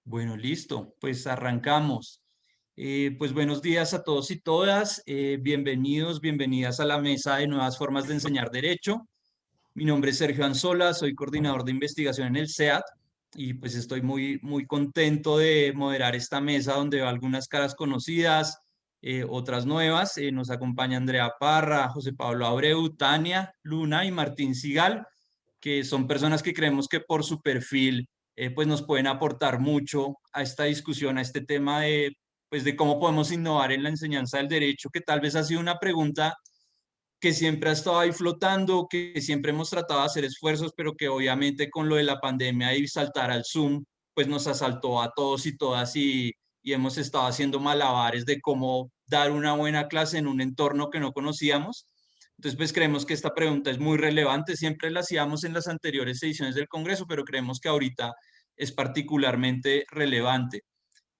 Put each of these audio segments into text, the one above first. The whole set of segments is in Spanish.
Bueno, listo, pues arrancamos. Pues buenos días a todos y todas. Bienvenidos, bienvenidas a la mesa de nuevas formas de enseñar derecho. Mi nombre es Sergio Anzola, soy coordinador de investigación en el SEAT y pues estoy muy contento de moderar esta mesa donde veo algunas caras conocidas, otras nuevas. Nos acompaña Andrea Parra, José Pablo Abreu, Tania Luna y Martín Sigal, que son personas que creemos que por su perfil pues nos pueden aportar mucho a esta discusión, a este tema de, pues, de cómo podemos innovar en la enseñanza del derecho, que tal vez ha sido una pregunta que siempre ha estado ahí flotando, que siempre hemos tratado de hacer esfuerzos, pero que obviamente con lo de la pandemia y saltar al Zoom, pues nos asaltó a todos y todas y hemos estado haciendo malabares de cómo dar una buena clase en un entorno que no conocíamos. Entonces, pues creemos que esta pregunta es muy relevante. Siempre la hacíamos en las anteriores ediciones del Congreso, pero creemos que ahorita es particularmente relevante.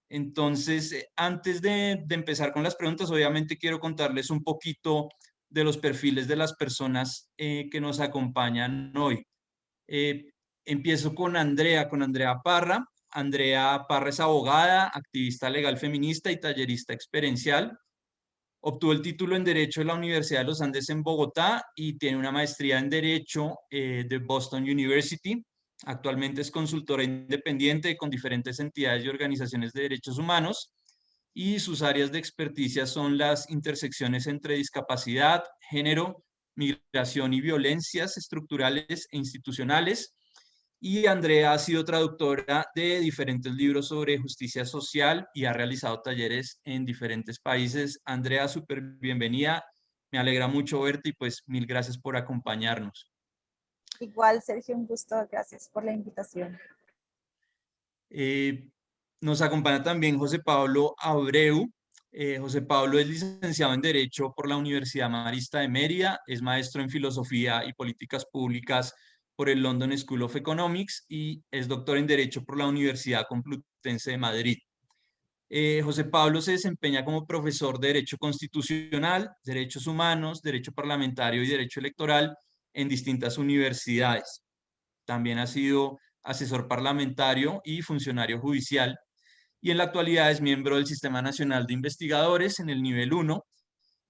Entonces, antes de empezar con las preguntas, obviamente quiero contarles un poquito de los perfiles de las personas que nos acompañan hoy. Eh, Empiezo con Andrea Parra. Andrea Parra es abogada, activista legal feminista y tallerista experiencial. Obtuvo el título en Derecho de la Universidad de los Andes en Bogotá y tiene una maestría en Derecho de Boston University. Actualmente es consultora independiente con diferentes entidades y organizaciones de derechos humanos y sus áreas de experticia son las intersecciones entre discapacidad, género, migración y violencias estructurales e institucionales. Y Andrea ha sido traductora de diferentes libros sobre justicia social y ha realizado talleres en diferentes países. Andrea, súper bienvenida. Me alegra mucho verte y pues mil gracias por acompañarnos. Igual, Sergio, un gusto, gracias por la invitación. Eh, Nos acompaña también José Pablo Abreu. José Pablo es licenciado en Derecho por la Universidad Marista de Mérida, es maestro en Filosofía y Políticas Públicas por el London School of Economics y es doctor en Derecho por la Universidad Complutense de Madrid. José Pablo se desempeña como profesor de Derecho Constitucional, Derechos Humanos, Derecho Parlamentario y Derecho Electoral en distintas universidades. También ha sido asesor parlamentario y funcionario judicial y en la actualidad es miembro del Sistema Nacional de Investigadores en el nivel 1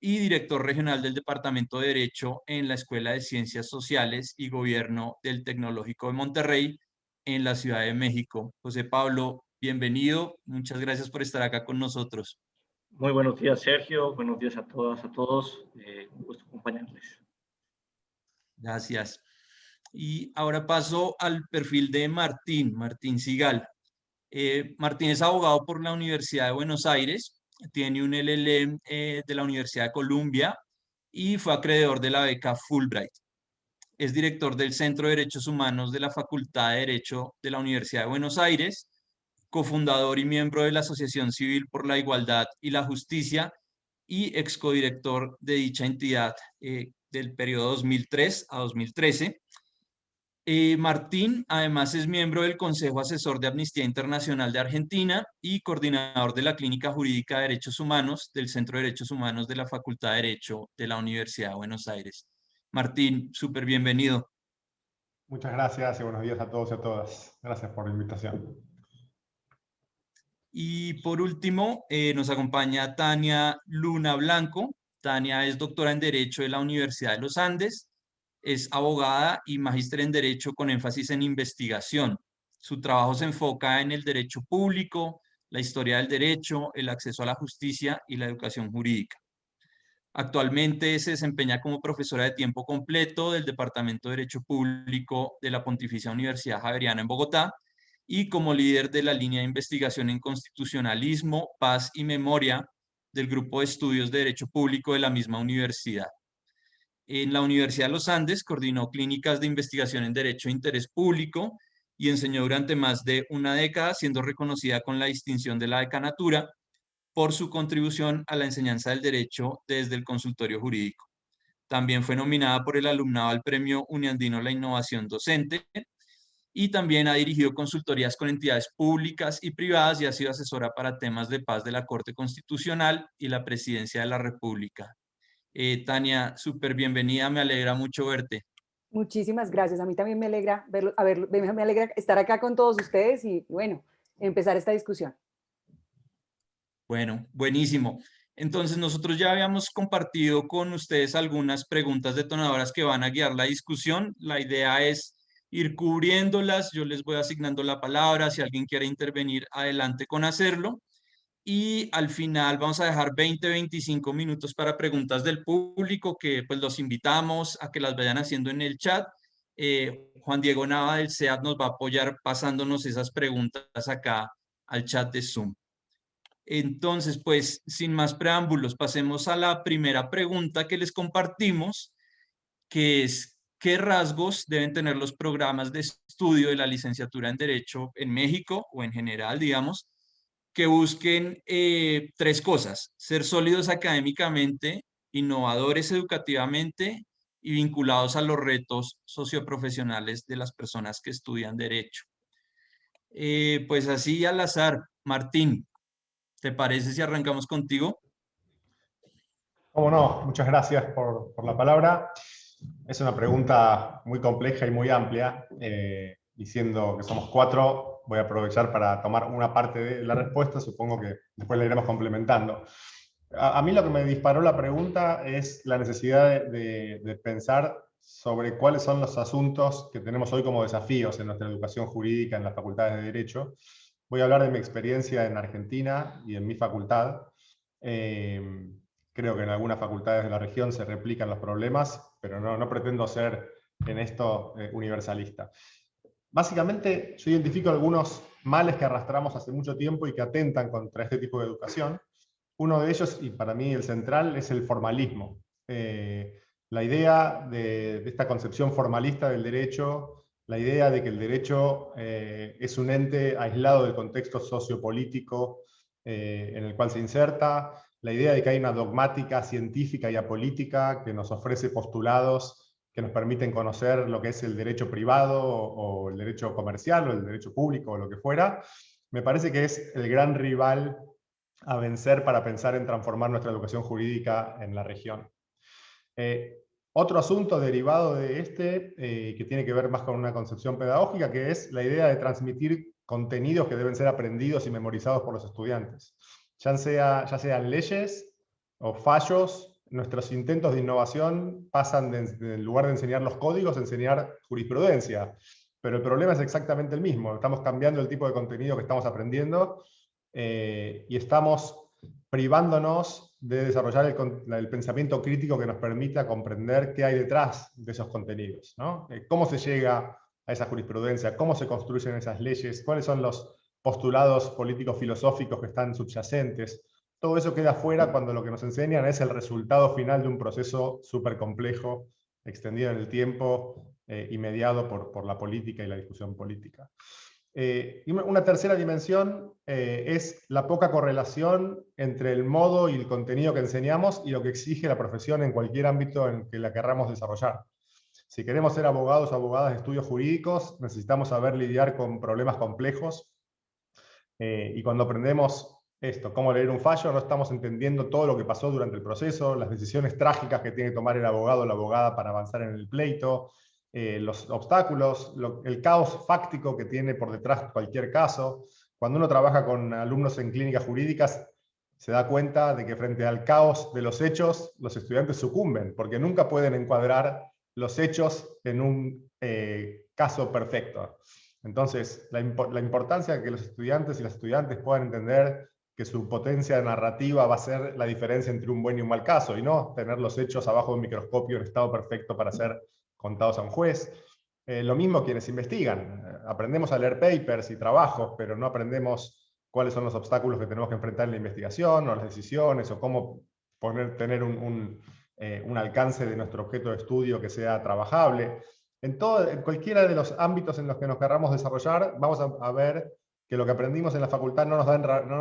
y director regional del Departamento de Derecho en la Escuela de Ciencias Sociales y Gobierno del Tecnológico de Monterrey en la Ciudad de México. José Pablo, bienvenido. Muchas gracias por estar acá con nosotros. Muy buenos días, Sergio. Buenos días a todas, a todos. Un gusto acompañarles. Gracias. Y ahora paso al perfil de Martín Sigal. Martín es abogado por la Universidad de Buenos Aires, tiene un LLM de la Universidad de Columbia y fue acreedor de la beca Fulbright. Es director del Centro de Derechos Humanos de la Facultad de Derecho de la Universidad de Buenos Aires, cofundador y miembro de la Asociación Civil por la Igualdad y la Justicia y excodirector de dicha entidad del periodo 2003 a 2013. Martín, además, es miembro del Consejo Asesor de Amnistía Internacional de Argentina y coordinador de la Clínica Jurídica de Derechos Humanos del Centro de Derechos Humanos de la Facultad de Derecho de la Universidad de Buenos Aires. Martín, súper bienvenido. Muchas gracias y buenos días a todos y a todas. Gracias por la invitación. Y por último, nos acompaña Tania Luna Blanco. Tania es doctora en Derecho de la Universidad de los Andes, es abogada y magíster en Derecho con énfasis en investigación. Su trabajo se enfoca en el derecho público, la historia del derecho, el acceso a la justicia y la educación jurídica. Actualmente se desempeña como profesora de tiempo completo del Departamento de Derecho Público de la Pontificia Universidad Javeriana en Bogotá y como líder de la línea de investigación en constitucionalismo, paz y memoria del Grupo de Estudios de Derecho Público de la misma universidad. En la Universidad de los Andes coordinó clínicas de investigación en Derecho de Interés Público y enseñó durante más de una década, siendo reconocida con la distinción de la decanatura por su contribución a la enseñanza del derecho desde el consultorio jurídico. También fue nominada por el alumnado al Premio Uniandino a la Innovación Docente y también ha dirigido consultorías con entidades públicas y privadas y ha sido asesora para temas de paz de la Corte Constitucional y la Presidencia de la República. Tania, súper bienvenida, me alegra mucho verte. Muchísimas gracias. A mí también me alegra verlo, me alegra estar acá con todos ustedes y bueno, empezar esta discusión. Bueno, buenísimo. Entonces nosotros ya habíamos compartido con ustedes algunas preguntas detonadoras que van a guiar la discusión. La idea es ir cubriéndolas, yo les voy asignando la palabra, si alguien quiere intervenir, adelante con hacerlo. Y al final vamos a dejar 20-25 minutos para preguntas del público, que pues los invitamos a que las vayan haciendo en el chat. Juan Diego Nava del SEAD nos va a apoyar pasándonos esas preguntas acá al chat de Zoom. Entonces, pues, sin más preámbulos, pasemos a la primera pregunta que les compartimos, que es, ¿qué rasgos deben tener los programas de estudio de la licenciatura en Derecho en México o en general, digamos, que busquen tres cosas: ser sólidos académicamente, innovadores educativamente y vinculados a los retos socioprofesionales de las personas que estudian Derecho? Pues así al azar, Martín, ¿te parece si arrancamos contigo? Cómo no, muchas gracias por la palabra. Es una pregunta muy compleja y muy amplia. Diciendo que somos 4, voy a aprovechar para tomar una parte de la respuesta, supongo que después la iremos complementando. A mí lo que me disparó la pregunta es la necesidad de pensar sobre cuáles son los asuntos que tenemos hoy como desafíos en nuestra educación jurídica en las facultades de Derecho. Voy a hablar de mi experiencia en Argentina y en mi facultad. Creo que en algunas facultades de la región se replican los problemas, pero no pretendo ser en esto universalista. Básicamente, yo identifico algunos males que arrastramos hace mucho tiempo y que atentan contra este tipo de educación. Uno de ellos, y para mí el central, es el formalismo. La idea de esta concepción formalista del derecho, la idea de que el derecho es un ente aislado del contexto sociopolítico en el cual se inserta, la idea de que hay una dogmática científica y apolítica que nos ofrece postulados que nos permiten conocer lo que es el derecho privado o el derecho comercial o el derecho público o lo que fuera, me parece que es el gran rival a vencer para pensar en transformar nuestra educación jurídica en la región. Otro asunto derivado de este, que tiene que ver más con una concepción pedagógica, que es la idea de transmitir contenidos que deben ser aprendidos y memorizados por los estudiantes. Ya sean leyes o fallos, nuestros intentos de innovación pasan en lugar de enseñar los códigos, a enseñar jurisprudencia. Pero el problema es exactamente el mismo. Estamos cambiando el tipo de contenido que estamos aprendiendo y estamos privándonos de desarrollar el pensamiento crítico que nos permita comprender qué hay detrás de esos contenidos, ¿no? Cómo se llega a esa jurisprudencia, cómo se construyen esas leyes, cuáles son los postulados políticos filosóficos que están subyacentes. Todo eso queda fuera cuando lo que nos enseñan es el resultado final de un proceso súper complejo, extendido en el tiempo y mediado por la política y la discusión política. Y una tercera dimensión es la poca correlación entre el modo y el contenido que enseñamos y lo que exige la profesión en cualquier ámbito en que la querramos desarrollar. Si queremos ser abogados o abogadas de estudios jurídicos, necesitamos saber lidiar con problemas complejos. Y cuando aprendemos esto, cómo leer un fallo, no estamos entendiendo todo lo que pasó durante el proceso, las decisiones trágicas que tiene que tomar el abogado o la abogada para avanzar en el pleito, los obstáculos, el caos fáctico que tiene por detrás cualquier caso. Cuando uno trabaja con alumnos en clínicas jurídicas, se da cuenta de que frente al caos de los hechos, los estudiantes sucumben, porque nunca pueden encuadrar los hechos en un caso perfecto. Entonces, la importancia de que los estudiantes y las estudiantes puedan entender que su potencia narrativa va a ser la diferencia entre un buen y un mal caso, y no tener los hechos abajo de un microscopio en estado perfecto para ser contados a un juez. Lo mismo quienes investigan. Aprendemos a leer papers y trabajos, pero no aprendemos cuáles son los obstáculos que tenemos que enfrentar en la investigación, o las decisiones, o cómo tener un alcance de nuestro objeto de estudio que sea trabajable. En cualquiera de los ámbitos en los que nos querramos desarrollar, vamos a ver que lo que aprendimos en la facultad no nos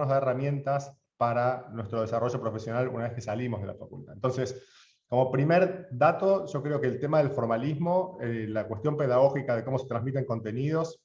da herramientas para nuestro desarrollo profesional una vez que salimos de la facultad. Entonces, como primer dato, yo creo que el tema del formalismo, la cuestión pedagógica de cómo se transmiten contenidos,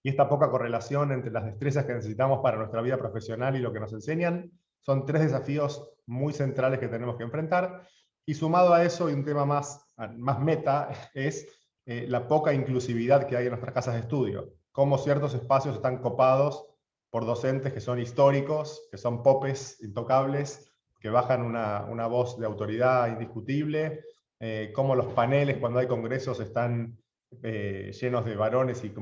y esta poca correlación entre las destrezas que necesitamos para nuestra vida profesional y lo que nos enseñan, son tres desafíos muy centrales que tenemos que enfrentar. Y sumado a eso, y un tema más meta, es la poca inclusividad que hay en nuestras casas de estudio. cómo ciertos espacios están copados por docentes que son históricos, que son popes intocables, que bajan una voz de autoridad indiscutible, cómo los paneles cuando hay congresos están llenos de varones y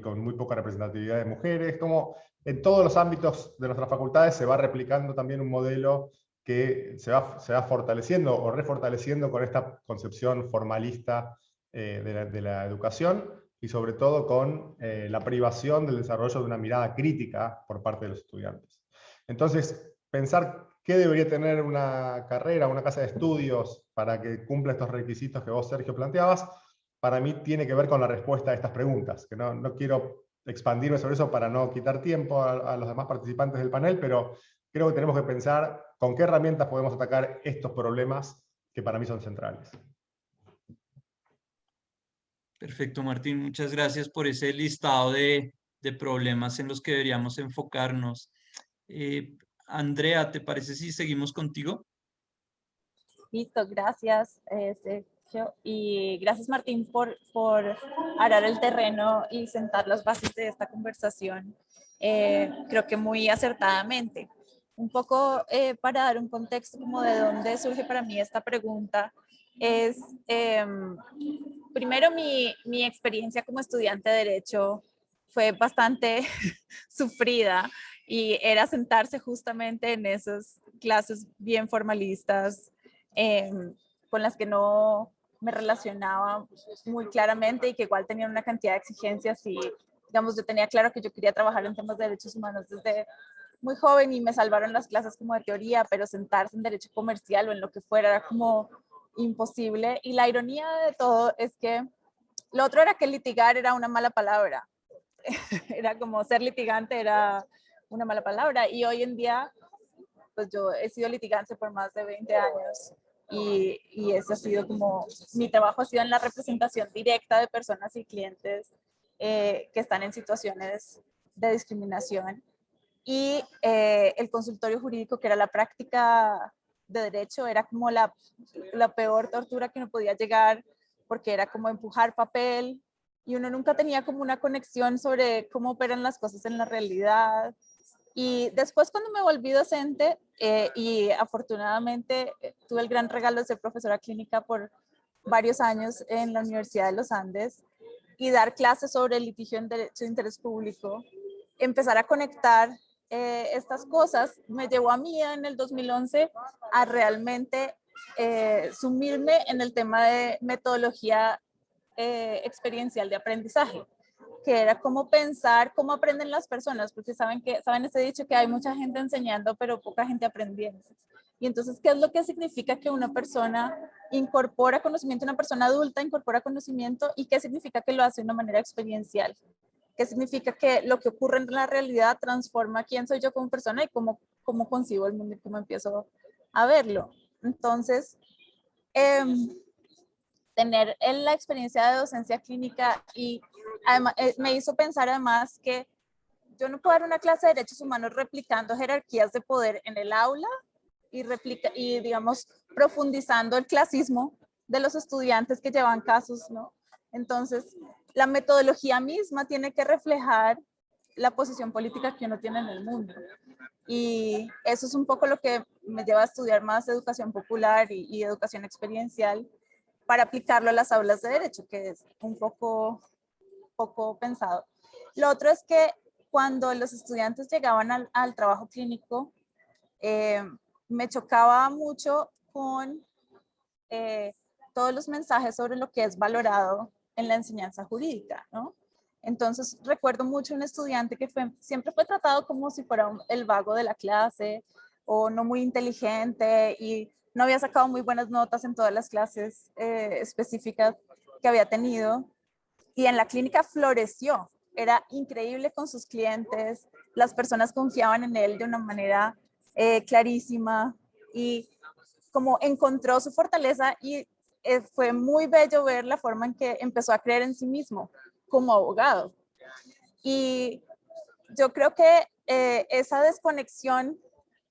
con muy poca representatividad de mujeres, como en todos los ámbitos de nuestras facultades se va replicando también un modelo que se va fortaleciendo o refortaleciendo con esta concepción formalista de la educación, y sobre todo con la privación del desarrollo de una mirada crítica por parte de los estudiantes. Entonces, pensar qué debería tener una carrera, una casa de estudios para que cumpla estos requisitos que vos, Sergio, planteabas, para mí tiene que ver con la respuesta a estas preguntas, que no quiero expandirme sobre eso para no quitar tiempo a los demás participantes del panel, pero creo que tenemos que pensar con qué herramientas podemos atacar estos problemas que para mí son centrales. Perfecto, Martín. Muchas gracias por ese listado de problemas en los que deberíamos enfocarnos. Andrea, ¿te parece si seguimos contigo? Listo, gracias, Sergio. Y gracias, Martín, por arar el terreno y sentar las bases de esta conversación. Creo que muy acertadamente. Un poco para dar un contexto como de dónde surge para mí esta pregunta, es primero mi experiencia como estudiante de Derecho fue bastante sufrida y era sentarse justamente en esas clases bien formalistas con las que no me relacionaba muy claramente y que igual tenían una cantidad de exigencias y, digamos, yo tenía claro que yo quería trabajar en temas de derechos humanos desde muy joven y me salvaron las clases como de teoría, pero sentarse en derecho comercial o en lo que fuera era como imposible. Y la ironía de todo es que lo otro era que litigar era una mala palabra. Era como ser litigante era una mala palabra. Y hoy en día, pues yo he sido litigante por más de 20 años y ese ha sido como, mi trabajo ha sido en la representación directa de personas y clientes que están en situaciones de discriminación. Y el consultorio jurídico, que era la práctica de derecho, era como la peor tortura que uno podía llegar, porque era como empujar papel y uno nunca tenía como una conexión sobre cómo operan las cosas en la realidad. Y después cuando me volví docente y afortunadamente tuve el gran regalo de ser profesora clínica por varios años en la Universidad de los Andes y dar clases sobre litigio en derecho de interés público, empezar a conectar estas cosas me llevó a mí en el 2011 a realmente sumirme en el tema de metodología experiencial de aprendizaje, que era cómo pensar, cómo aprenden las personas, porque saben este dicho que hay mucha gente enseñando, pero poca gente aprendiendo. Y entonces, ¿qué es lo que significa que una persona incorpora conocimiento, una persona adulta incorpora conocimiento y qué significa que lo hace de una manera experiencial? ¿Qué significa que lo que ocurre en la realidad transforma quién soy yo como persona y cómo concibo el mundo y cómo empiezo a verlo? Entonces, tener la experiencia de docencia clínica y además, me hizo pensar además que yo no puedo dar una clase de derechos humanos replicando jerarquías de poder en el aula y digamos, profundizando el clasismo de los estudiantes que llevan casos, ¿no? Entonces, la metodología misma tiene que reflejar la posición política que uno tiene en el mundo. Y eso es un poco lo que me lleva a estudiar más educación popular y educación experiencial para aplicarlo a las aulas de derecho, que es un poco pensado. Lo otro es que cuando los estudiantes llegaban al trabajo clínico, me chocaba mucho con todos los mensajes sobre lo que es valorado en la enseñanza jurídica, ¿no? Entonces recuerdo mucho un estudiante que siempre fue tratado como si fuera el vago de la clase o no muy inteligente y no había sacado muy buenas notas en todas las clases específicas que había tenido. Y en la clínica floreció, era increíble con sus clientes, las personas confiaban en él de una manera clarísima y como encontró su fortaleza y fue muy bello ver la forma en que empezó a creer en sí mismo como abogado. Y yo creo que esa desconexión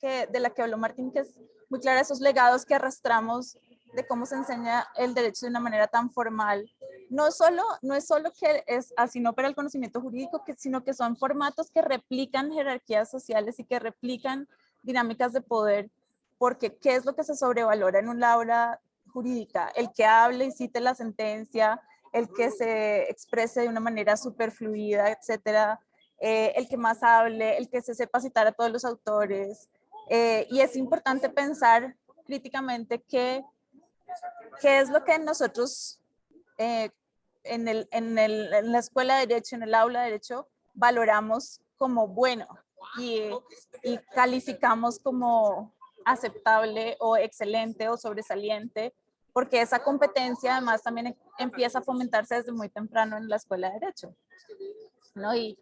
de la que habló Martín, que es muy clara, esos legados que arrastramos de cómo se enseña el derecho de una manera tan formal no es solo que es así no opera el conocimiento jurídico, sino que son formatos que replican jerarquías sociales y que replican dinámicas de poder, porque ¿qué es lo que se sobrevalora en un aula jurídica? El que hable y cite la sentencia, el que se exprese de una manera súper fluida, etcétera, el que más hable, el que se sepa citar a todos los autores, y es importante pensar críticamente qué es lo que nosotros en la escuela de Derecho, en el aula de Derecho, valoramos como bueno y calificamos como aceptable o excelente o sobresaliente, porque esa competencia además también empieza a fomentarse desde muy temprano en la escuela de Derecho, ¿no? Y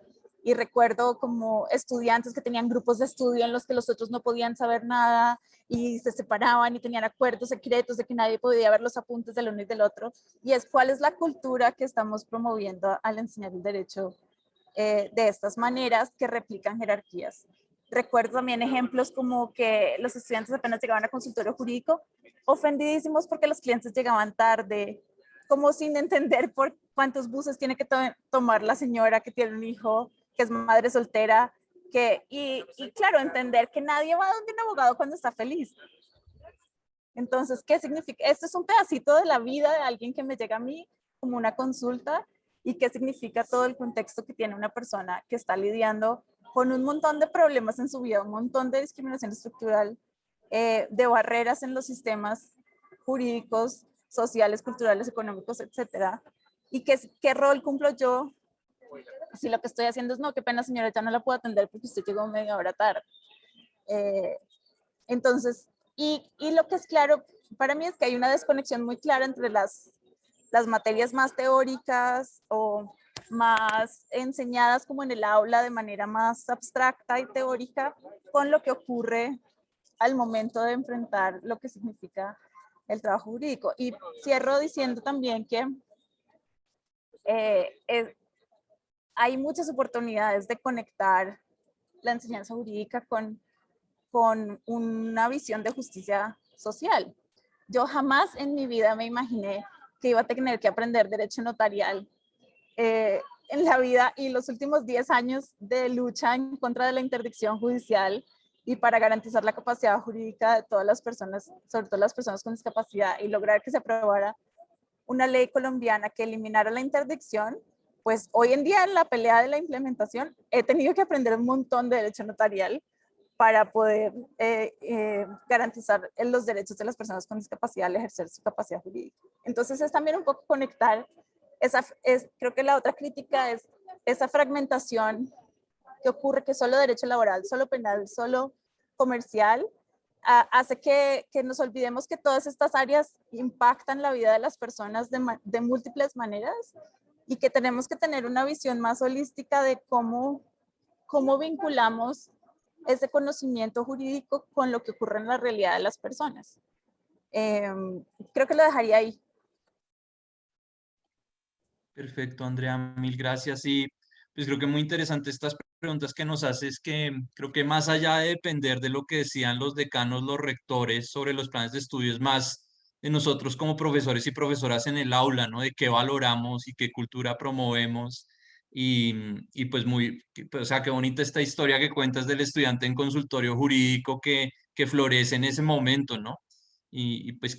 recuerdo como estudiantes que tenían grupos de estudio en los que los otros no podían saber nada y se separaban y tenían acuerdos secretos de que nadie podía ver los apuntes del uno y del otro. Y es cuál es la cultura que estamos promoviendo al enseñar el derecho de estas maneras que replican jerarquías. Recuerdo también ejemplos como que los estudiantes apenas llegaban a consultorio jurídico ofendidísimos porque los clientes llegaban tarde, como sin entender por cuántos buses tiene que tomar la señora que tiene un hijo, que es madre soltera, y claro, entender que nadie va a donde un abogado cuando está feliz. Entonces, ¿qué significa? Esto es un pedacito de la vida de alguien que me llega a mí como una consulta, y qué significa todo el contexto que tiene una persona que está lidiando con un montón de problemas en su vida, un montón de discriminación estructural, de barreras en los sistemas jurídicos, sociales, culturales, económicos, etcétera. ¿Y qué rol cumplo yo si lo que estoy haciendo es, no, qué pena señora, ya no la puedo atender porque usted llegó media hora tarde? Entonces, y lo que es claro para mí es que hay una desconexión muy clara entre las materias más teóricas o más enseñadas como en el aula de manera más abstracta y teórica con lo que ocurre al momento de enfrentar lo que significa el trabajo jurídico. Y cierro diciendo también que hay muchas oportunidades de conectar la enseñanza jurídica con una visión de justicia social. Yo jamás en mi vida me imaginé que iba a tener que aprender derecho notarial en la vida, y los últimos 10 años de lucha en contra de la interdicción judicial y para garantizar la capacidad jurídica de todas las personas, sobre todo las personas con discapacidad, y lograr que se aprobara una ley colombiana que eliminara la interdicción, pues hoy en día en la pelea de la implementación he tenido que aprender un montón de derecho notarial para poder garantizar los derechos de las personas con discapacidad al ejercer su capacidad jurídica. Entonces es también un poco conectar, creo que la otra crítica es esa fragmentación que ocurre, que solo derecho laboral, solo penal, solo comercial, hace que nos olvidemos que todas estas áreas impactan la vida de las personas de múltiples maneras, y que tenemos que tener una visión más holística de cómo vinculamos ese conocimiento jurídico con lo que ocurre en la realidad de las personas. Creo que lo dejaría ahí. Perfecto, Andrea, mil gracias. Y pues creo que muy interesante estas preguntas que nos haces, que creo que más allá de depender de lo que decían los decanos, los rectores sobre los planes de estudios, más de nosotros como profesores y profesoras en el aula, ¿no? De qué valoramos y qué cultura promovemos. Y pues o sea, qué bonita esta historia que cuentas del estudiante en consultorio jurídico que florece en ese momento, ¿no? Y pues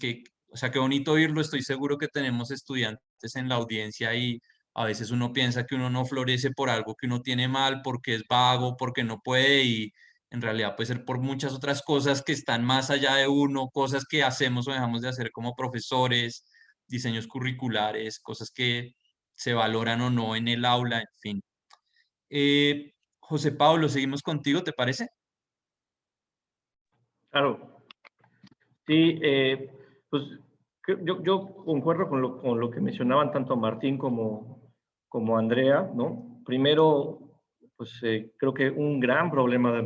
o sea, qué bonito oírlo. Estoy seguro que tenemos estudiantes en la audiencia y a veces uno piensa que uno no florece por algo que uno tiene mal, porque es vago, porque no puede, y en realidad puede ser por muchas otras cosas que están más allá de uno, cosas que hacemos o dejamos de hacer como profesores, diseños curriculares, cosas que se valoran o no en el aula, en fin. José Pablo, seguimos contigo, ¿te parece? Claro. Sí, pues yo concuerdo con lo que mencionaban tanto Martín como Andrea, ¿no? Primero, pues creo que un gran problema de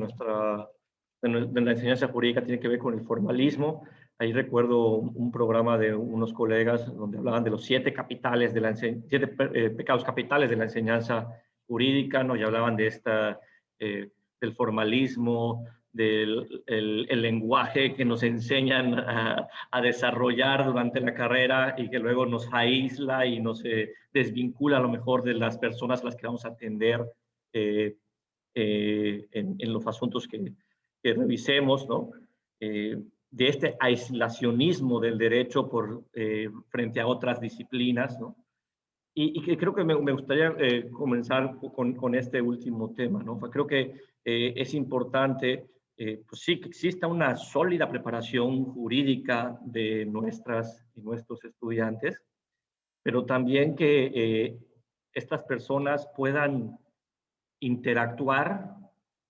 la enseñanza jurídica tiene que ver con el formalismo. Ahí recuerdo un programa de unos colegas donde hablaban de los 7 capitales de siete pecados capitales de la enseñanza jurídica, ¿no? Y hablaban de del formalismo, el lenguaje que nos enseñan a desarrollar durante la carrera y que luego nos aísla y nos desvincula a lo mejor de las personas a las que vamos a atender en los asuntos que revisemos, ¿no? De este aislacionismo del derecho frente a otras disciplinas, ¿no? Y que creo que me gustaría comenzar con este último tema, ¿no? Creo que es importante, pues sí, que exista una sólida preparación jurídica de nuestras y nuestros estudiantes, pero también que estas personas puedan interactuar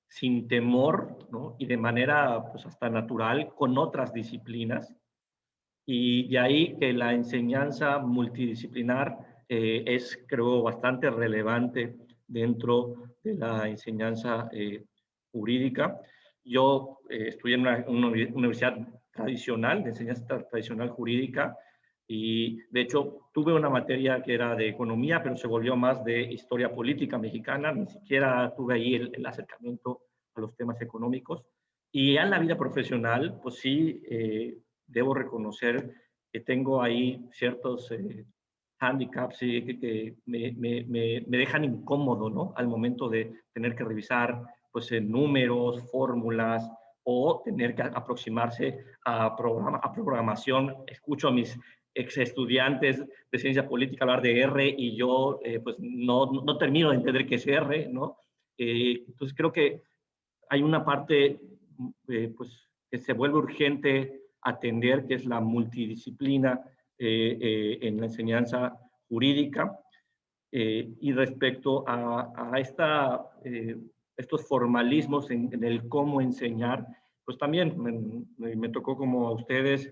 sin temor, ¿no? Y de manera pues hasta natural con otras disciplinas. Y de ahí que la enseñanza multidisciplinar es, creo, bastante relevante dentro de la enseñanza jurídica. Yo estudié en una universidad tradicional, de enseñanza tradicional jurídica, y de hecho tuve una materia que era de economía, pero se volvió más de historia política mexicana, ni siquiera tuve ahí el acercamiento a los temas económicos. Y ya en la vida profesional, pues sí, debo reconocer que tengo ahí ciertos handicaps que me dejan incómodo, ¿no? Al momento de tener que revisar pues, números, fórmulas, o tener que aproximarse a programación. Escucho a mis ex estudiantes de ciencia política hablar de R y yo pues no termino de entender qué es R, ¿no? Entonces creo que hay una parte pues, que se vuelve urgente atender, que es la multidisciplina en la enseñanza jurídica. Y respecto a estos formalismos en el cómo enseñar, pues también me tocó como a ustedes,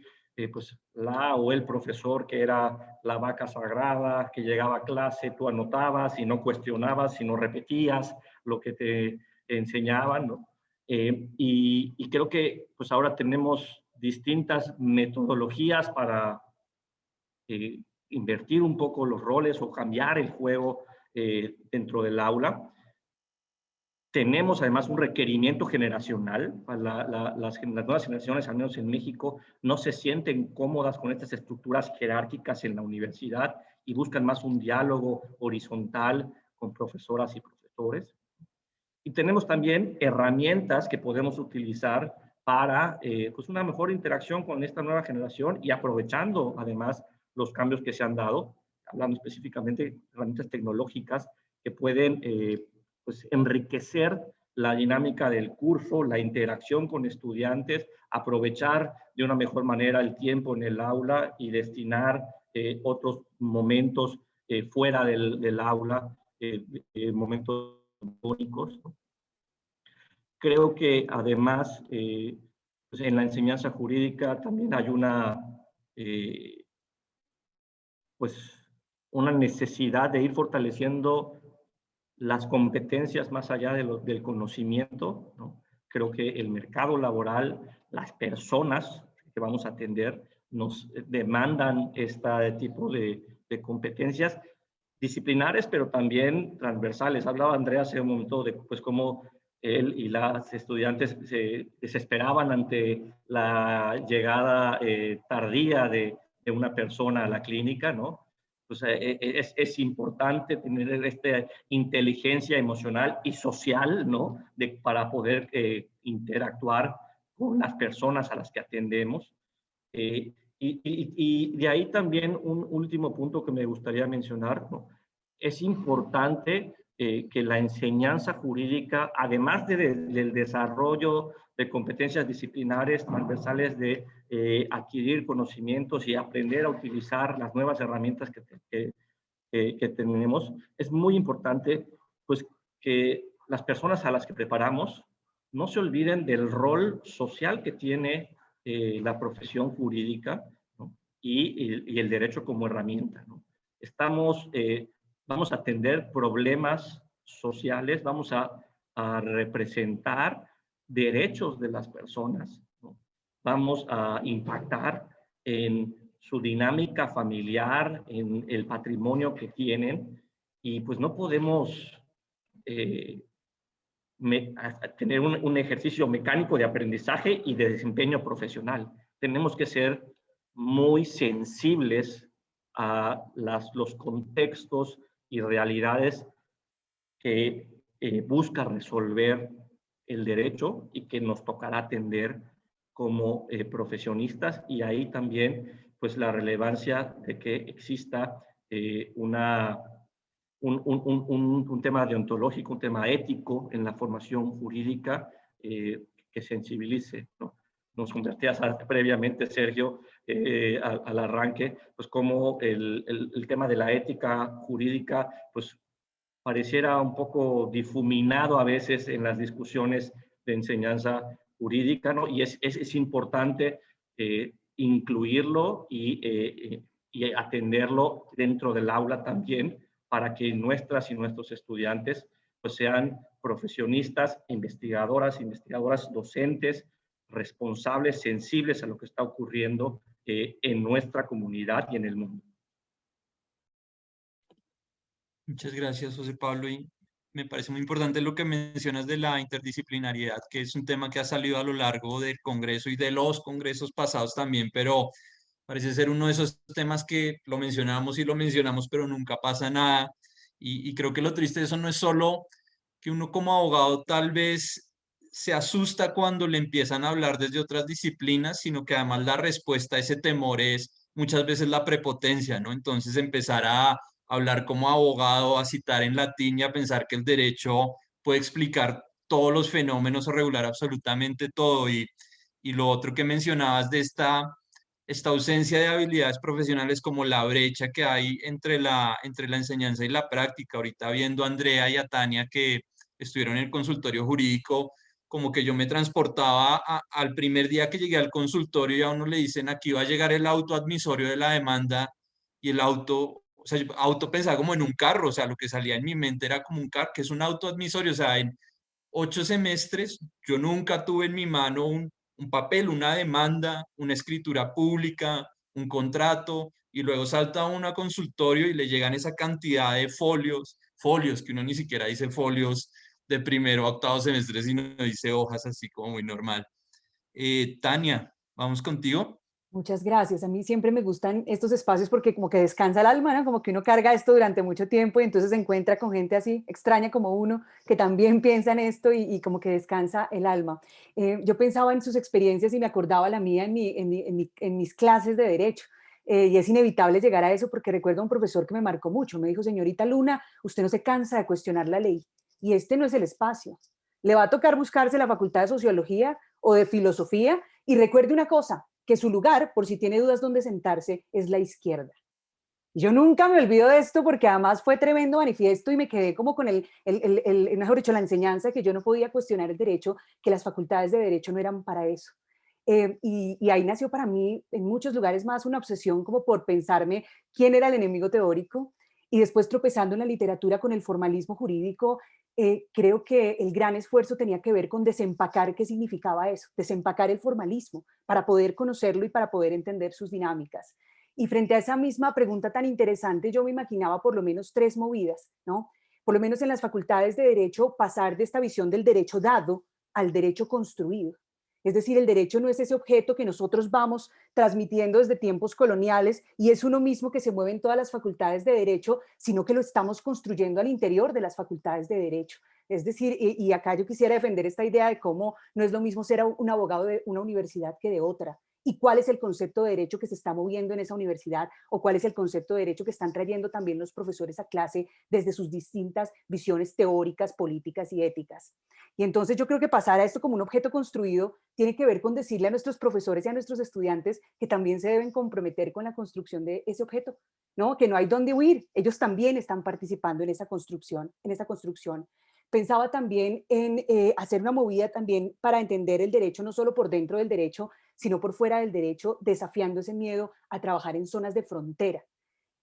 pues la o el profesor que era la vaca sagrada, que llegaba a clase, tú anotabas y no cuestionabas, sino repetías lo que te enseñaban, ¿no? Y creo que pues ahora tenemos distintas metodologías para invertir un poco los roles o cambiar el juego dentro del aula. Tenemos además un requerimiento generacional. Las nuevas generaciones, al menos en México, no se sienten cómodas con estas estructuras jerárquicas en la universidad y buscan más un diálogo horizontal con profesoras y profesores. Y tenemos también herramientas que podemos utilizar para pues una mejor interacción con esta nueva generación y aprovechando además los cambios que se han dado, hablando específicamente de herramientas tecnológicas que pueden pues enriquecer la dinámica del curso, la interacción con estudiantes, aprovechar de una mejor manera el tiempo en el aula y destinar otros momentos fuera del aula, momentos únicos. Creo que además pues en la enseñanza jurídica también hay pues una necesidad de ir fortaleciendo las competencias más allá del conocimiento, ¿no? Creo que el mercado laboral, las personas que vamos a atender, nos demandan este tipo de competencias disciplinares, pero también transversales. Hablaba Andrea hace un momento de pues, cómo él y las estudiantes se desesperaban ante la llegada tardía de una persona a la clínica, ¿no? Pues, es importante tener esta inteligencia emocional y social, ¿no? Para poder interactuar con las personas a las que atendemos. Y de ahí también un último punto que me gustaría mencionar, ¿no? Es importante que la enseñanza jurídica, además del desarrollo de competencias disciplinares transversales de adquirir conocimientos y aprender a utilizar las nuevas herramientas que tenemos, es muy importante pues, que las personas a las que preparamos no se olviden del rol social que tiene la profesión jurídica, ¿no? y el derecho como herramienta, ¿no? Vamos a atender problemas sociales, vamos a representar derechos de las personas, ¿no? Vamos a impactar en su dinámica familiar, en el patrimonio que tienen, y pues no podemos a tener un ejercicio mecánico de aprendizaje y de desempeño profesional. Tenemos que ser muy sensibles a los contextos y realidades que busca resolver el derecho y que nos tocará atender como profesionistas, y ahí también pues la relevancia de que exista un tema deontológico, un tema ético en la formación jurídica que sensibilice, ¿no? Nos convertías previamente, Sergio, al arranque, pues como el tema de la ética jurídica, pues pareciera un poco difuminado a veces en las discusiones de enseñanza jurídica, ¿no? Y es importante incluirlo y atenderlo dentro del aula también, para que nuestras y nuestros estudiantes pues sean profesionistas, investigadoras, docentes, responsables, sensibles a lo que está ocurriendo en nuestra comunidad y en el mundo. Muchas gracias, José Pablo. Y me parece muy importante lo que mencionas de la interdisciplinariedad, que es un tema que ha salido a lo largo del Congreso y de los congresos pasados también, pero parece ser uno de esos temas que lo mencionamos, pero nunca pasa nada. Y creo que lo triste de eso no es solo que uno como abogado tal vez se asusta cuando le empiezan a hablar desde otras disciplinas, sino que además la respuesta a ese temor es muchas veces la prepotencia, ¿no? Entonces empezar a hablar como abogado, a citar en latín y a pensar que el derecho puede explicar todos los fenómenos o regular absolutamente todo. Y lo otro que mencionabas de esta ausencia de habilidades profesionales, como la brecha que hay entre la enseñanza y la práctica. Ahorita viendo a Andrea y a Tania que estuvieron en el consultorio jurídico, como que yo me transportaba al primer día que llegué al consultorio y a uno le dicen aquí va a llegar el auto admisorio de la demanda, y el auto, o sea, yo auto pensaba como en un carro, o sea, lo que salía en mi mente era como un carro, que es un auto admisorio, o sea, en 8 semestres yo nunca tuve en mi mano un papel, una demanda, una escritura pública, un contrato, y luego salta uno a consultorio y le llegan esa cantidad de folios que uno ni siquiera dice folios de primero a octavo semestre, sino dice hojas así como muy normal. Tania, vamos contigo. Muchas gracias. A mí siempre me gustan estos espacios porque como que descansa el alma, ¿no? Como que uno carga esto durante mucho tiempo y entonces se encuentra con gente así extraña como uno que también piensa en esto y como que descansa el alma. Yo pensaba en sus experiencias y me acordaba la mía en mis clases de derecho. Y es inevitable llegar a eso porque recuerdo a un profesor que me marcó mucho. Me dijo, señorita Luna, usted no se cansa de cuestionar la ley y este no es el espacio. Le va a tocar buscarse la facultad de sociología o de filosofía y recuerde una cosa, que su lugar, por si tiene dudas dónde sentarse, es la izquierda. Yo nunca me olvido de esto porque además fue tremendo manifiesto y me quedé como con mejor dicho, la enseñanza que yo no podía cuestionar el derecho, que las facultades de derecho no eran para eso. Y ahí nació para mí, en muchos lugares más, una obsesión como por pensarme quién era el enemigo teórico y después tropezando en la literatura con el formalismo jurídico, creo que el gran esfuerzo tenía que ver con desempacar qué significaba eso, desempacar el formalismo para poder conocerlo y para poder entender sus dinámicas. Y frente a esa misma pregunta tan interesante, yo me imaginaba por lo menos 3 movidas, ¿no? Por lo menos en las facultades de Derecho, pasar de esta visión del derecho dado al derecho construido. Es decir, el derecho no es ese objeto que nosotros vamos transmitiendo desde tiempos coloniales y es uno mismo que se mueve en todas las facultades de derecho, sino que lo estamos construyendo al interior de las facultades de derecho. Es decir, y acá yo quisiera defender esta idea de cómo no es lo mismo ser un abogado de una universidad que de otra. ¿Y cuál es el concepto de derecho que se está moviendo en esa universidad? ¿O cuál es el concepto de derecho que están trayendo también los profesores a clase desde sus distintas visiones teóricas, políticas y éticas? Y entonces yo creo que pasar a esto como un objeto construido tiene que ver con decirle a nuestros profesores y a nuestros estudiantes que también se deben comprometer con la construcción de ese objeto, ¿no? Que no hay dónde huir, ellos también están participando en esa construcción, Pensaba también en hacer una movida también para entender el derecho no solo por dentro del derecho, sino por fuera del derecho, desafiando ese miedo a trabajar en zonas de frontera.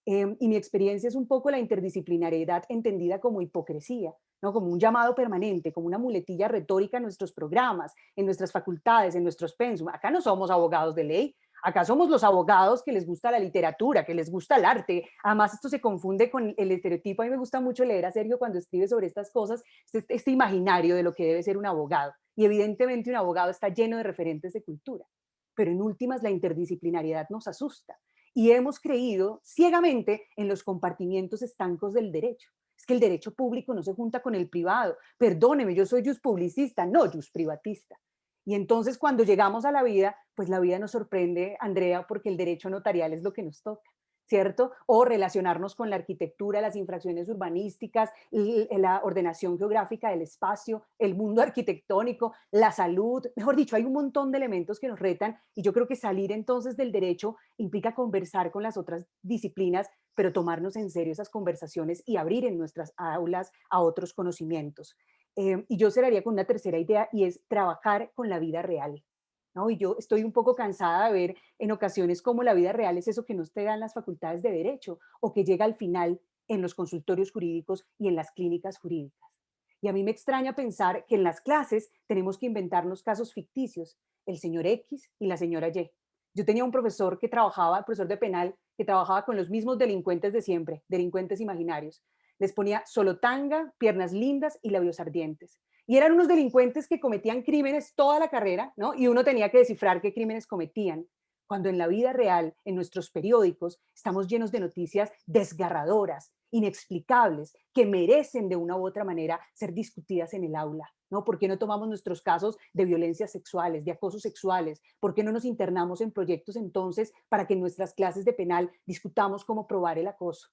Y mi experiencia es un poco la interdisciplinariedad entendida como hipocresía, ¿no? Como un llamado permanente, como una muletilla retórica en nuestros programas, en nuestras facultades, en nuestros pensum. Acá no somos abogados de ley, Acá somos los abogados que les gusta la literatura, que les gusta el arte. Además, esto se confunde con el estereotipo. A mí me gusta mucho leer a Sergio cuando escribe sobre estas cosas, este imaginario de lo que debe ser un abogado. Y evidentemente un abogado está lleno de referentes de cultura. Pero en últimas, la interdisciplinariedad nos asusta. Y hemos creído ciegamente en los compartimientos estancos del derecho. Es que el derecho público no se junta con el privado. Perdóneme, yo soy juspublicista, no jusprivatista. Y entonces cuando llegamos a la vida, pues la vida nos sorprende, Andrea, porque el derecho notarial es lo que nos toca, ¿cierto? O relacionarnos con la arquitectura, las infracciones urbanísticas, la ordenación geográfica del espacio, el mundo arquitectónico, la salud, mejor dicho, hay un montón de elementos que nos retan y yo creo que salir entonces del derecho implica conversar con las otras disciplinas, pero tomarnos en serio esas conversaciones y abrir en nuestras aulas a otros conocimientos. Y yo cerraría con una tercera idea y es trabajar con la vida real, ¿no? Y yo estoy un poco cansada de ver en ocasiones cómo la vida real es eso que nos te dan las facultades de derecho o que llega al final en los consultorios jurídicos y en las clínicas jurídicas. Y a mí me extraña pensar que en las clases tenemos que inventarnos casos ficticios, el señor X y la señora Y. Yo tenía un profesor que trabajaba, profesor de penal, que trabajaba con los mismos delincuentes de siempre, delincuentes imaginarios. Les ponía solo tanga, piernas lindas y labios ardientes. Y eran unos delincuentes que cometían crímenes toda la carrera, ¿no? Y uno tenía que descifrar qué crímenes cometían. Cuando en la vida real, en nuestros periódicos, estamos llenos de noticias desgarradoras, inexplicables, que merecen de una u otra manera ser discutidas en el aula, ¿no? ¿Por qué no tomamos nuestros casos de violencias sexuales, de acosos sexuales? ¿Por qué no nos internamos en proyectos entonces para que en nuestras clases de penal discutamos cómo probar el acoso?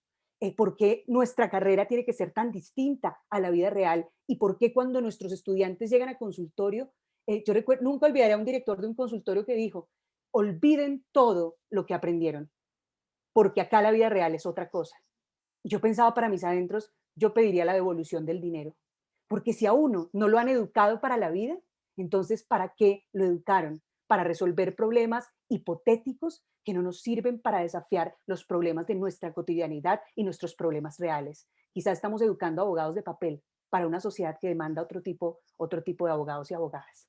¿Por qué nuestra carrera tiene que ser tan distinta a la vida real? ¿Y por qué cuando nuestros estudiantes llegan a consultorio, yo recuerdo, nunca olvidaré a un director de un consultorio que dijo, olviden todo lo que aprendieron, porque acá la vida real es otra cosa. Y yo pensaba para mis adentros, yo pediría la devolución del dinero, porque si a uno no lo han educado para la vida, entonces ¿para qué lo educaron? Para resolver problemas hipotéticos que no nos sirven para desafiar los problemas de nuestra cotidianidad y nuestros problemas reales. Quizás estamos educando abogados de papel para una sociedad que demanda otro tipo de abogados y abogadas.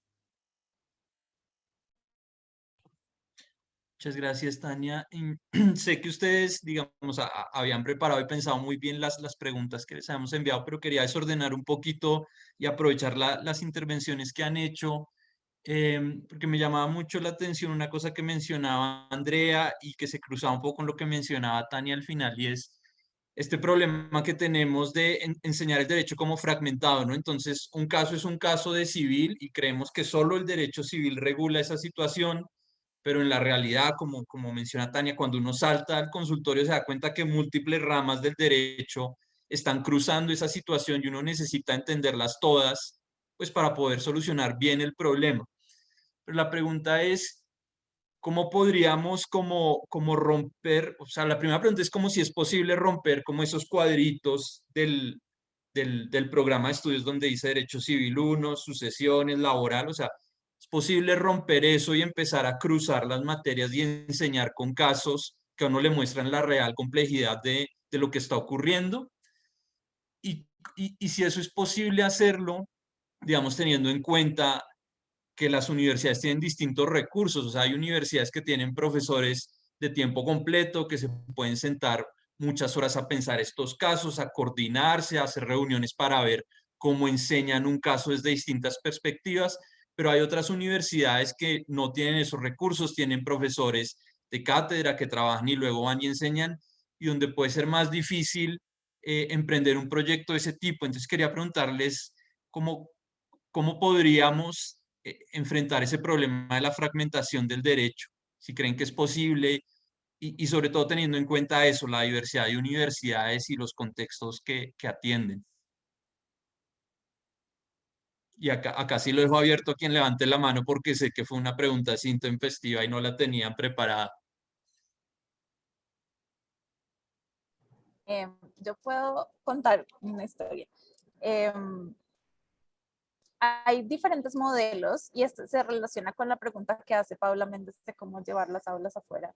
Muchas gracias, Tania. Sé que ustedes, digamos, habían preparado y pensado muy bien las preguntas que les habíamos enviado, pero quería desordenar un poquito y aprovechar las intervenciones que han hecho, porque me llamaba mucho la atención una cosa que mencionaba Andrea y que se cruzaba un poco con lo que mencionaba Tania al final, y es este problema que tenemos de enseñar el derecho como fragmentado, ¿no? Entonces, un caso es un caso de civil y creemos que solo el derecho civil regula esa situación, pero en la realidad, como menciona Tania, cuando uno salta al consultorio se da cuenta que múltiples ramas del derecho están cruzando esa situación y uno necesita entenderlas todas, pues para poder solucionar bien el problema. Pero la pregunta es, ¿cómo podríamos como romper? O sea, la primera pregunta es como si es posible romper como esos cuadritos del programa de estudios donde dice Derecho Civil 1, sucesiones, laboral, o sea, es posible romper eso y empezar a cruzar las materias y enseñar con casos que a uno le muestran la real complejidad de lo que está ocurriendo. Y si eso es posible hacerlo, digamos, teniendo en cuenta que las universidades tienen distintos recursos, o sea, hay universidades que tienen profesores de tiempo completo que se pueden sentar muchas horas a pensar estos casos, a coordinarse, a hacer reuniones para ver cómo enseñan un caso desde distintas perspectivas, pero hay otras universidades que no tienen esos recursos, tienen profesores de cátedra que trabajan y luego van y enseñan, y donde puede ser más difícil emprender un proyecto de ese tipo. Entonces quería preguntarles cómo podríamos enfrentar ese problema de la fragmentación del derecho, si creen que es posible y sobre todo teniendo en cuenta eso, la diversidad de universidades y los contextos que atienden. Y acá sí lo dejo abierto a quien levante la mano porque sé que fue una pregunta así intempestiva y no la tenían preparada. Yo puedo contar una historia. Hay diferentes modelos y esto se relaciona con la pregunta que hace Paula Méndez de cómo llevar las aulas afuera.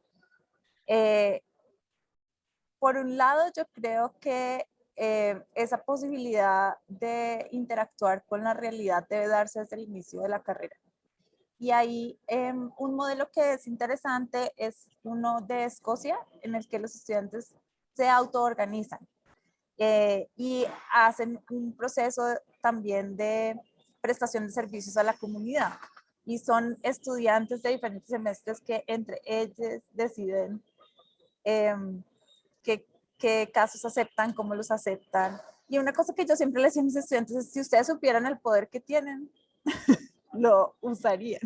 Por un lado, yo creo que esa posibilidad de interactuar con la realidad debe darse desde el inicio de la carrera. Y ahí un modelo que es interesante es uno de Escocia, en el que los estudiantes se autoorganizan y hacen un proceso también de prestación de servicios a la comunidad. Y son estudiantes de diferentes semestres que entre ellos deciden qué casos aceptan, cómo los aceptan. Y una cosa que yo siempre les digo a mis estudiantes es, si ustedes supieran el poder que tienen, lo usarían.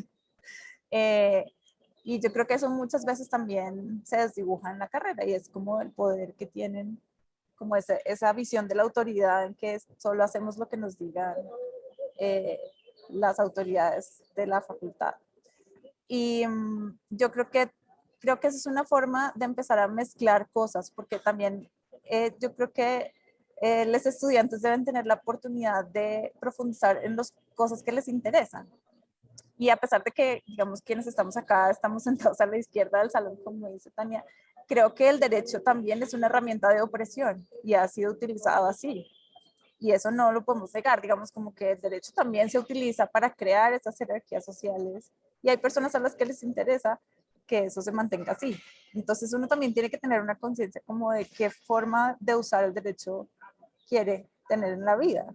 Y yo creo que eso muchas veces también se desdibuja en la carrera y es como el poder que tienen, como esa visión de la autoridad en que solo hacemos lo que nos digan las autoridades de la facultad. Y yo creo que esa es una forma de empezar a mezclar cosas, porque también yo creo que los estudiantes deben tener la oportunidad de profundizar en las cosas que les interesan. Y a pesar de que, digamos, quienes estamos acá, estamos sentados a la izquierda del salón, como dice Tania, creo que el derecho también es una herramienta de opresión y ha sido utilizado así. Y eso no lo podemos negar, digamos, como que el derecho también se utiliza para crear esas jerarquías sociales. Y hay personas a las que les interesa que eso se mantenga así. Entonces uno también tiene que tener una conciencia como de qué forma de usar el derecho quiere tener en la vida.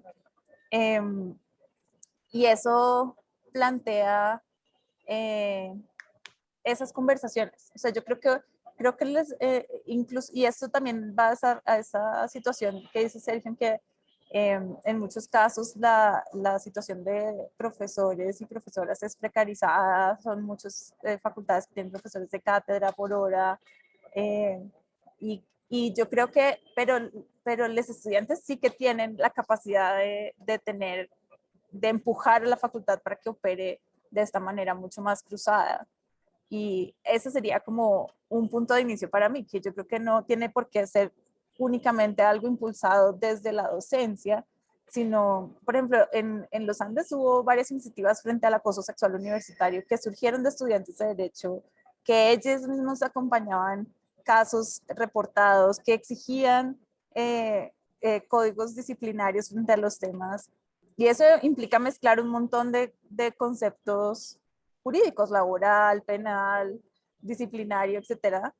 Y eso plantea esas conversaciones. O sea, yo creo que les, incluso, y esto también va a esa situación que dice Sergio, que en muchos casos la situación de profesores y profesoras es precarizada, son muchas facultades que tienen profesores de cátedra por hora, y yo creo que, pero los estudiantes sí que tienen la capacidad de empujar a la facultad para que opere de esta manera mucho más cruzada. Y ese sería como un punto de inicio para mí, que yo creo que no tiene por qué ser únicamente algo impulsado desde la docencia, sino, por ejemplo, en los Andes hubo varias iniciativas frente al acoso sexual universitario que surgieron de estudiantes de derecho, que ellos mismos acompañaban casos reportados, que exigían códigos disciplinarios frente a los temas. Y eso implica mezclar un montón de conceptos jurídicos, laboral, penal, disciplinario, etcétera,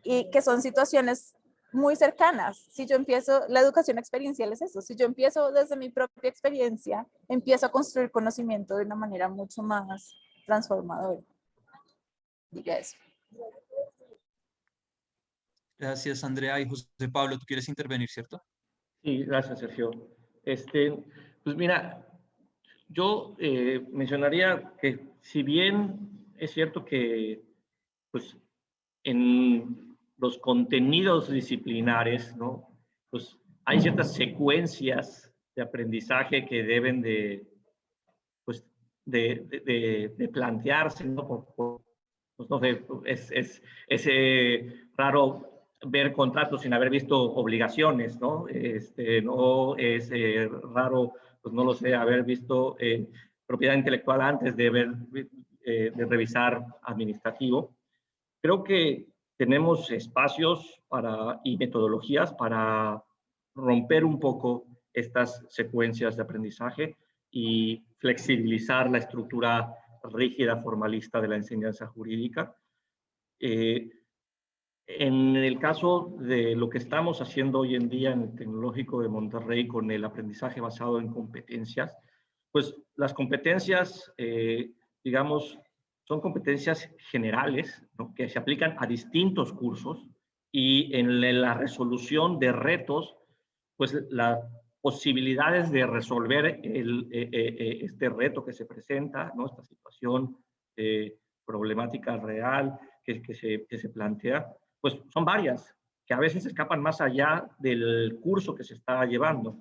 y que son situaciones muy cercanas. Si yo empiezo, la educación experiencial es eso, si yo empiezo desde mi propia experiencia, empiezo a construir conocimiento de una manera mucho más transformadora. Diga eso. Gracias, Andrea. Y José Pablo, ¿tú quieres intervenir, cierto? Sí, gracias, Sergio. Pues mira, yo mencionaría que si bien es cierto que pues, en los contenidos disciplinares, ¿no? Pues hay ciertas secuencias de aprendizaje que deben pues, de plantearse, ¿no? Pues no sé, es raro ver contratos sin haber visto obligaciones, ¿no? No es raro, pues no lo sé, haber visto propiedad intelectual antes de de revisar administrativo. Creo que tenemos espacios y metodologías para romper un poco estas secuencias de aprendizaje y flexibilizar la estructura rígida, formalista de la enseñanza jurídica. En el caso de lo que estamos haciendo hoy en día en el Tecnológico de Monterrey con el aprendizaje basado en competencias, pues las competencias, digamos, son competencias generales, ¿no? Que se aplican a distintos cursos y en la resolución de retos, pues las posibilidades de resolver este reto que se presenta, ¿no? Esta situación problemática real que se plantea, pues son varias, que a veces escapan más allá del curso que se está llevando.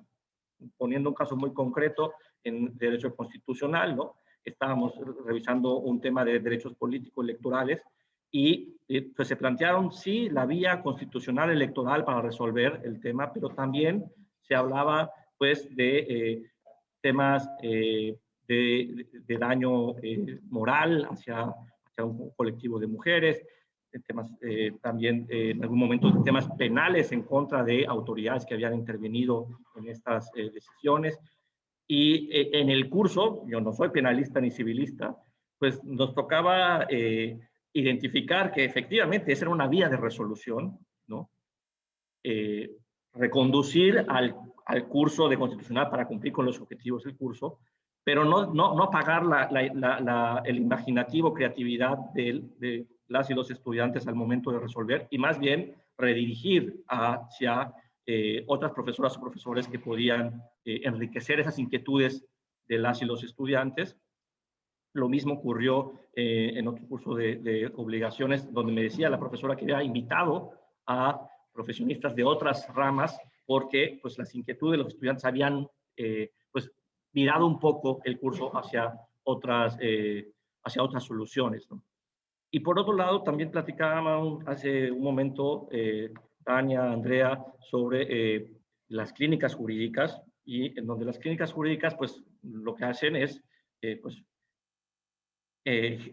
Poniendo un caso muy concreto en derecho constitucional, ¿no? Estábamos revisando un tema de derechos políticos electorales y pues se plantearon, sí, la vía constitucional electoral para resolver el tema, pero también se hablaba, pues, de temas de daño moral hacia un colectivo de mujeres, temas también en algún momento temas penales en contra de autoridades que habían intervenido en estas decisiones. Y en el curso, yo no soy penalista ni civilista, pues nos tocaba identificar que efectivamente esa era una vía de resolución, ¿no? Reconducir al curso de constitucional para cumplir con los objetivos del curso, pero no apagar el imaginativo, creatividad de las y los estudiantes al momento de resolver, y más bien redirigir hacia otras profesoras o profesores que podían enriquecer esas inquietudes de las y los estudiantes. Lo mismo ocurrió en otro curso de obligaciones, donde me decía la profesora que había invitado a profesionistas de otras ramas, porque pues, las inquietudes de los estudiantes habían pues, virado un poco el curso hacia otras soluciones, ¿no? Y por otro lado, también platicábamos hace un momento, Tania, Andrea, sobre las clínicas jurídicas, y en donde las clínicas jurídicas, pues, lo que hacen es, pues,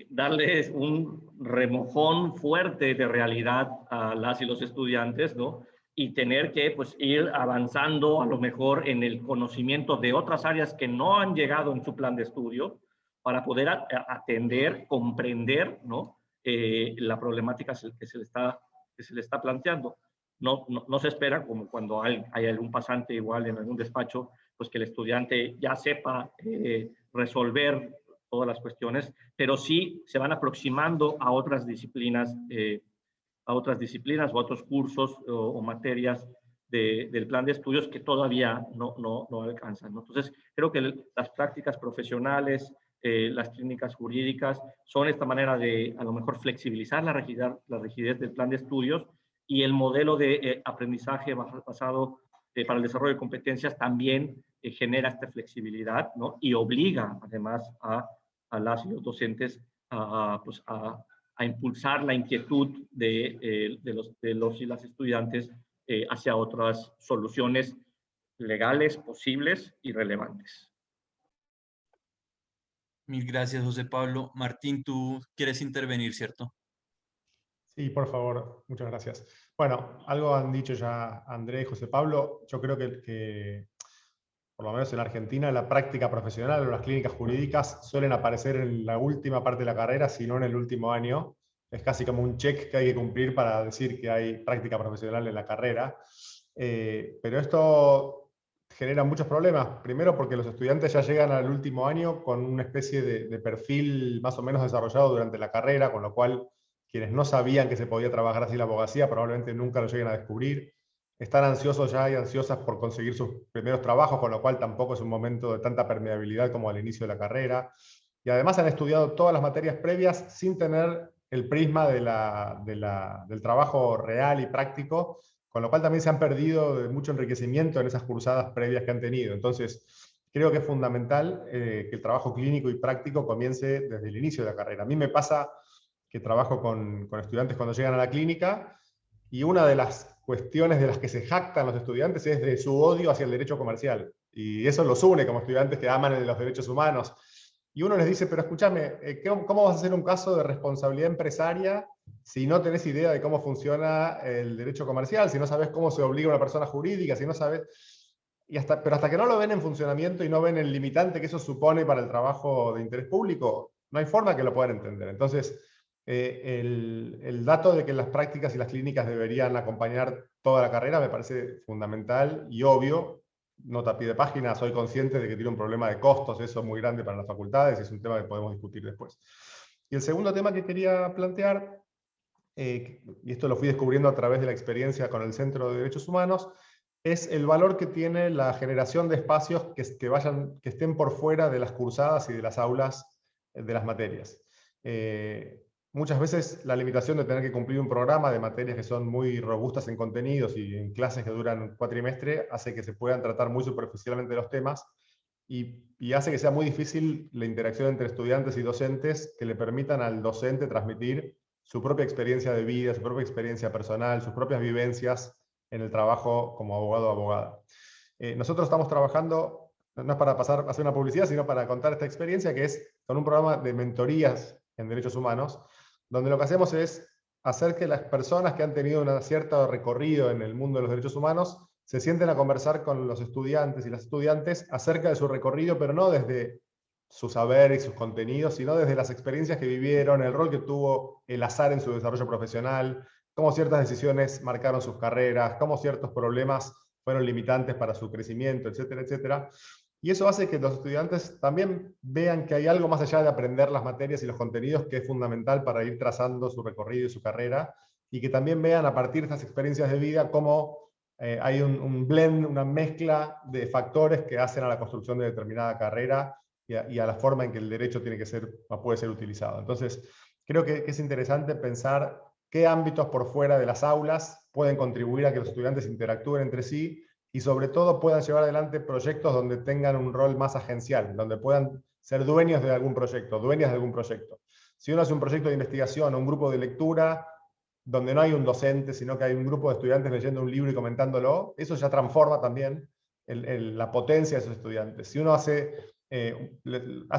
darles un remojón fuerte de realidad a las y los estudiantes, ¿no? Y tener que, pues, ir avanzando a lo mejor en el conocimiento de otras áreas que no han llegado en su plan de estudio, para poder atender, comprender, ¿no? La problemática que se le está planteando. No se espera, como cuando hay algún pasante igual en algún despacho, pues que el estudiante ya sepa resolver todas las cuestiones, pero sí se van aproximando a otras disciplinas o otros cursos o materias del plan de estudios que todavía no alcanzan, ¿no? Entonces, creo que las prácticas profesionales, las clínicas jurídicas, son esta manera de, a lo mejor, flexibilizar la rigidez del plan de estudios, y el modelo de aprendizaje basado para el desarrollo de competencias también genera esta flexibilidad, ¿no? Y obliga, además, a las y los docentes pues, a impulsar la inquietud de los y las estudiantes hacia otras soluciones legales, posibles y relevantes. Mil gracias, José Pablo. Martín, tú quieres intervenir, ¿cierto? Sí, por favor, muchas gracias. Bueno, algo han dicho ya Andrés y José Pablo. Yo creo que por lo menos en Argentina, la práctica profesional o las clínicas jurídicas suelen aparecer en la última parte de la carrera, si no en el último año. Es casi como un check que hay que cumplir para decir que hay práctica profesional en la carrera. Pero esto genera muchos problemas. Primero porque los estudiantes ya llegan al último año con una especie de perfil más o menos desarrollado durante la carrera, con lo cual quienes no sabían que se podía trabajar así la abogacía probablemente nunca lo lleguen a descubrir. Están ansiosos ya y ansiosas por conseguir sus primeros trabajos, con lo cual tampoco es un momento de tanta permeabilidad como al inicio de la carrera. Y además han estudiado todas las materias previas sin tener el prisma del trabajo real y práctico, con lo cual también se han perdido de mucho enriquecimiento en esas cursadas previas que han tenido. Entonces, creo que es fundamental que el trabajo clínico y práctico comience desde el inicio de la carrera. A mí me pasa que trabajo con estudiantes cuando llegan a la clínica, y una de las cuestiones de las que se jactan los estudiantes es de su odio hacia el derecho comercial. Y eso los une como estudiantes que aman los derechos humanos. Y uno les dice, pero escúchame, ¿cómo vas a hacer un caso de responsabilidad empresaria si no tenés idea de cómo funciona el derecho comercial, si no sabes cómo se obliga a una persona jurídica, si no sabes... Pero hasta que no lo ven en funcionamiento y no ven el limitante que eso supone para el trabajo de interés público, no hay forma que lo puedan entender. Entonces, el dato de que las prácticas y las clínicas deberían acompañar toda la carrera me parece fundamental y obvio. Nota a pie de página, soy consciente de que tiene un problema de costos, eso muy grande para las facultades, y es un tema que podemos discutir después. Y el segundo tema que quería plantear, y esto lo fui descubriendo a través de la experiencia con el Centro de Derechos Humanos, es el valor que tiene la generación de espacios que estén por fuera de las cursadas y de las aulas de las materias. Muchas veces la limitación de tener que cumplir un programa de materias que son muy robustas en contenidos y en clases que duran un cuatrimestre hace que se puedan tratar muy superficialmente los temas, y hace que sea muy difícil la interacción entre estudiantes y docentes que le permitan al docente transmitir su propia experiencia de vida, su propia experiencia personal, sus propias vivencias en el trabajo como abogado o abogada. Nosotros estamos trabajando, no es para hacer una publicidad, sino para contar esta experiencia, que es con un programa de mentorías en derechos humanos, donde lo que hacemos es hacer que las personas que han tenido un cierto recorrido en el mundo de los derechos humanos se sienten a conversar con los estudiantes y las estudiantes acerca de su recorrido, pero no desde su saber y sus contenidos, sino desde las experiencias que vivieron, el rol que tuvo el azar en su desarrollo profesional, cómo ciertas decisiones marcaron sus carreras, cómo ciertos problemas fueron limitantes para su crecimiento, etcétera, etcétera. Y eso hace que los estudiantes también vean que hay algo más allá de aprender las materias y los contenidos que es fundamental para ir trazando su recorrido y su carrera, y que también vean a partir de estas experiencias de vida cómo hay un blend, una mezcla de factores que hacen a la construcción de determinada carrera y a la forma en que el derecho tiene que ser, o puede ser utilizado. Entonces, creo que es interesante pensar qué ámbitos por fuera de las aulas pueden contribuir a que los estudiantes interactúen entre sí y sobre todo puedan llevar adelante proyectos donde tengan un rol más agencial, donde puedan ser dueños de algún proyecto, dueñas de algún proyecto. Si uno hace un proyecto de investigación o un grupo de lectura, donde no hay un docente, sino que hay un grupo de estudiantes leyendo un libro y comentándolo, eso ya transforma también la potencia de esos estudiantes. Si uno hace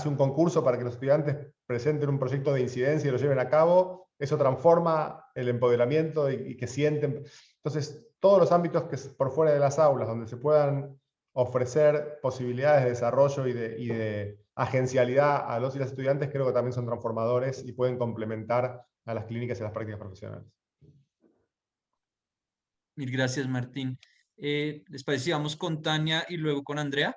un concurso para que los estudiantes presenten un proyecto de incidencia y lo lleven a cabo, eso transforma el empoderamiento y que sienten. Entonces, todos los ámbitos que por fuera de las aulas, donde se puedan ofrecer posibilidades de desarrollo y de agencialidad a los y las estudiantes, creo que también son transformadores y pueden complementar a las clínicas y las prácticas profesionales. Mil gracias, Martín. ¿Les parece si vamos con Tania y luego con Andrea?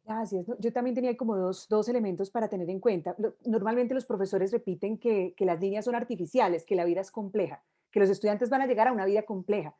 Gracias. Yo también tenía como dos elementos para tener en cuenta. Normalmente los profesores repiten que las líneas son artificiales, que la vida es compleja, que los estudiantes van a llegar a una vida compleja.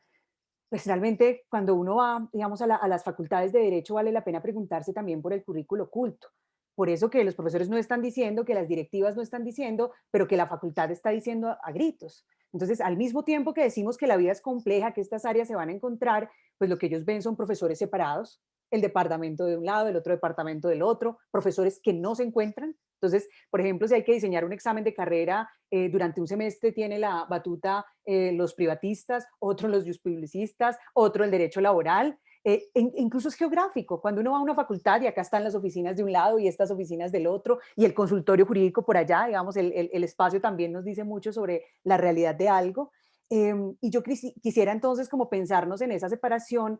Pues realmente cuando uno va, digamos, a las facultades de Derecho vale la pena preguntarse también por el currículo oculto. Por eso que los profesores no están diciendo, que las directivas no están diciendo, pero que la facultad está diciendo a gritos. Entonces, al mismo tiempo que decimos que la vida es compleja, que estas áreas se van a encontrar, pues lo que ellos ven son profesores separados, el departamento de un lado, el otro departamento del otro, profesores que no se encuentran. Entonces, por ejemplo, si hay que diseñar un examen de carrera, durante un semestre tiene la batuta los privatistas, otro los publicistas, otro el derecho laboral, incluso es geográfico. Cuando uno va a una facultad y acá están las oficinas de un lado y estas oficinas del otro y el consultorio jurídico por allá, digamos, el espacio también nos dice mucho sobre la realidad de algo. Y yo quisiera entonces como pensarnos en esa separación,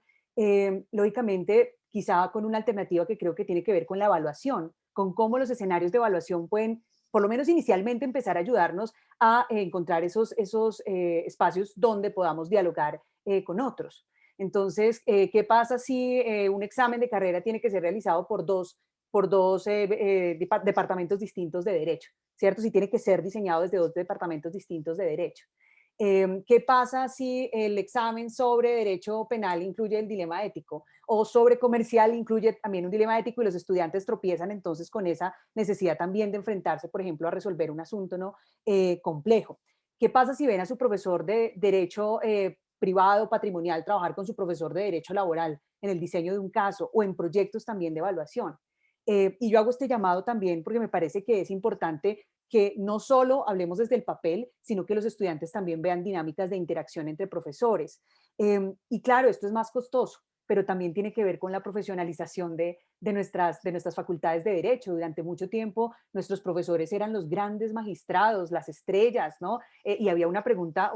lógicamente quizá con una alternativa que creo que tiene que ver con la evaluación, con cómo los escenarios de evaluación pueden, por lo menos inicialmente, empezar a ayudarnos a encontrar esos espacios donde podamos dialogar con otros. Entonces, ¿qué pasa si un examen de carrera tiene que ser realizado por dos departamentos distintos de derecho? ¿Cierto? Si tiene que ser diseñado desde dos departamentos distintos de derecho. ¿Qué pasa si el examen sobre derecho penal incluye el dilema ético o sobre comercial incluye también un dilema ético y los estudiantes tropiezan entonces con esa necesidad también de enfrentarse, por ejemplo, a resolver un asunto ¿no? Complejo? ¿Qué pasa si ven a su profesor de derecho privado patrimonial trabajar con su profesor de derecho laboral en el diseño de un caso o en proyectos también de evaluación? Y yo hago este llamado también porque me parece que es importante que no solo hablemos desde el papel, sino que los estudiantes también vean dinámicas de interacción entre profesores. Y claro, esto es más costoso, pero también tiene que ver con la profesionalización de nuestras facultades de derecho. Durante mucho tiempo nuestros profesores eran los grandes magistrados, las estrellas, ¿no? Y había una pregunta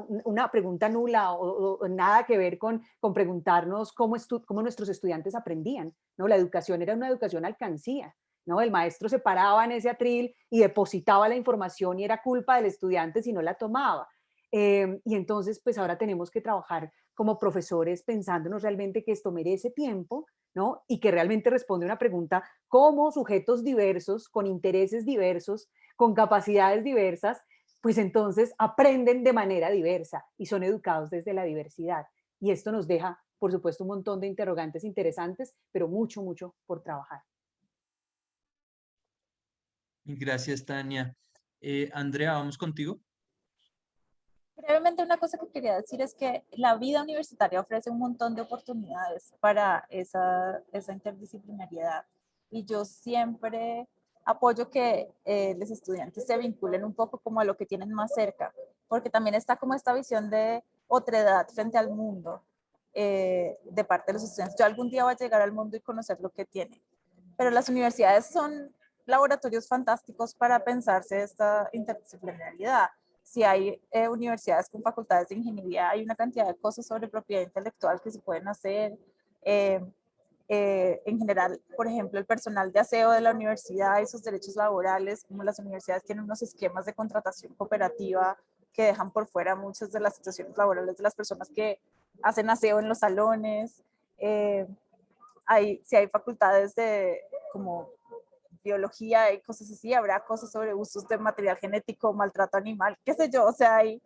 nula o nada que ver con preguntarnos cómo nuestros estudiantes aprendían, ¿no? La educación era una educación alcancía. ¿No? El maestro se paraba en ese atril y depositaba la información y era culpa del estudiante si no la tomaba. Y entonces, pues ahora tenemos que trabajar como profesores pensándonos realmente que esto merece tiempo, ¿no? Y que realmente responde una pregunta como sujetos diversos, con intereses diversos, con capacidades diversas, pues entonces aprenden de manera diversa y son educados desde la diversidad. Y esto nos deja, por supuesto, un montón de interrogantes interesantes, pero mucho, mucho por trabajar. Gracias, Tania. Andrea, vamos contigo. Brevemente, una cosa que quería decir es que la vida universitaria ofrece un montón de oportunidades para esa interdisciplinariedad. Y yo siempre apoyo que los estudiantes se vinculen un poco como a lo que tienen más cerca, porque también está como esta visión de otredad frente al mundo de parte de los estudiantes. Yo algún día voy a llegar al mundo y conocer lo que tiene. Pero las universidades son laboratorios fantásticos para pensarse esta interdisciplinariedad. Si hay universidades con facultades de ingeniería, hay una cantidad de cosas sobre propiedad intelectual que se pueden hacer. En general, por ejemplo, el personal de aseo de la universidad y sus derechos laborales, como las universidades tienen unos esquemas de contratación cooperativa que dejan por fuera muchas de las situaciones laborales de las personas que hacen aseo en los salones. Si hay facultades de como biología y cosas así, habrá cosas sobre usos de material genético, maltrato animal, qué sé yo, o sea, hay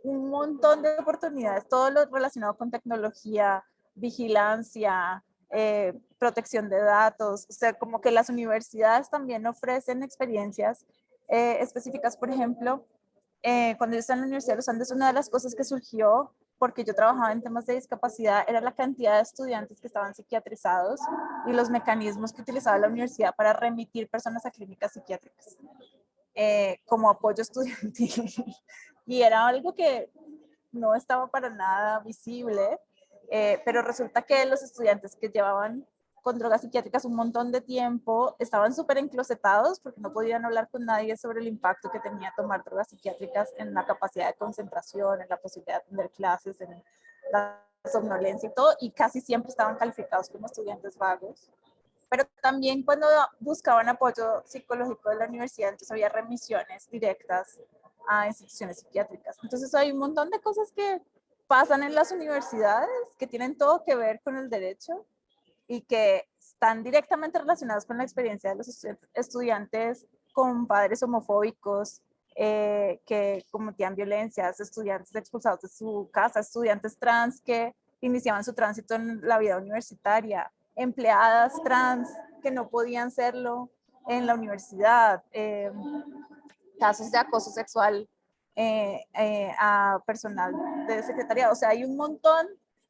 un montón de oportunidades, todo lo relacionado con tecnología, vigilancia, protección de datos, o sea, como que las universidades también ofrecen experiencias específicas. Por ejemplo, cuando yo estaba en la Universidad de los Andes, una de las cosas que surgió, porque yo trabajaba en temas de discapacidad, era la cantidad de estudiantes que estaban psiquiatrizados y los mecanismos que utilizaba la universidad para remitir personas a clínicas psiquiátricas como apoyo estudiantil. Y era algo que no estaba para nada visible, pero resulta que los estudiantes que llevaban con drogas psiquiátricas un montón de tiempo estaban súper enclosetados porque no podían hablar con nadie sobre el impacto que tenía tomar drogas psiquiátricas en la capacidad de concentración, en la posibilidad de atender clases, en la somnolencia y todo, y casi siempre estaban calificados como estudiantes vagos. Pero también cuando buscaban apoyo psicológico de la universidad, entonces había remisiones directas a instituciones psiquiátricas. Entonces hay un montón de cosas que pasan en las universidades que tienen todo que ver con el derecho y que están directamente relacionadas con la experiencia de los estudiantes con padres homofóbicos que cometían violencias, estudiantes expulsados de su casa, estudiantes trans que iniciaban su tránsito en la vida universitaria, empleadas trans que no podían serlo en la universidad, casos de acoso sexual a personal de secretariado. O sea, hay un montón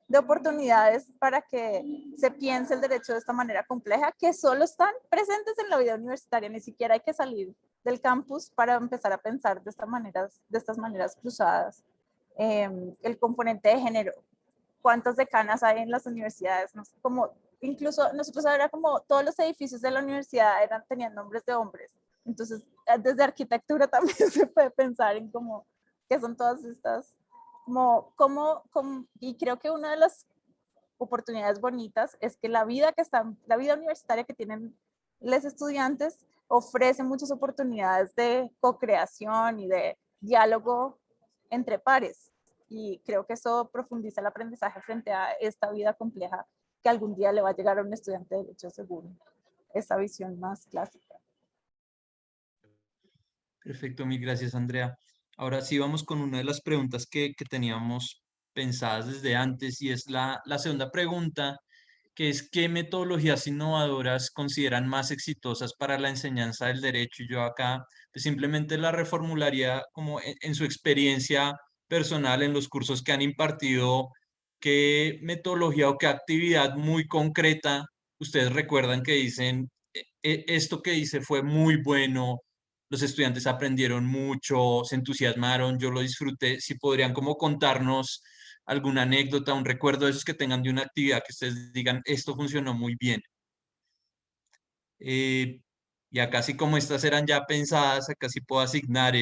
de oportunidades para que se piense el derecho de esta manera compleja que solo están presentes en la vida universitaria, ni siquiera hay que salir del campus para empezar a pensar de estas maneras cruzadas. El componente de género, cuántas decanas hay en las universidades, no sé, como incluso nosotros ahora como todos los edificios de la universidad tenían nombres de hombres, entonces desde arquitectura también se puede pensar en cómo, qué son todas estas, y creo que una de las oportunidades bonitas es que la vida universitaria que tienen los estudiantes ofrece muchas oportunidades de co-creación y de diálogo entre pares. Y creo que eso profundiza el aprendizaje frente a esta vida compleja que algún día le va a llegar a un estudiante de derecho según esa visión más clásica. Perfecto, mil gracias, Andrea. Ahora sí vamos con una de las preguntas que teníamos pensadas desde antes y es la segunda pregunta, que es ¿qué metodologías innovadoras consideran más exitosas para la enseñanza del derecho? Y yo acá pues, simplemente la reformularía como en su experiencia personal, en los cursos que han impartido, ¿qué metodología o qué actividad muy concreta ustedes recuerdan que dicen, esto que hice fue muy bueno, los estudiantes aprendieron mucho, se entusiasmaron, yo lo disfruté? Si podrían como contarnos alguna anécdota, un recuerdo de esos que tengan de una actividad que ustedes digan, esto funcionó muy bien. Y acá sí como estas eran ya pensadas, acá sí puedo asignar.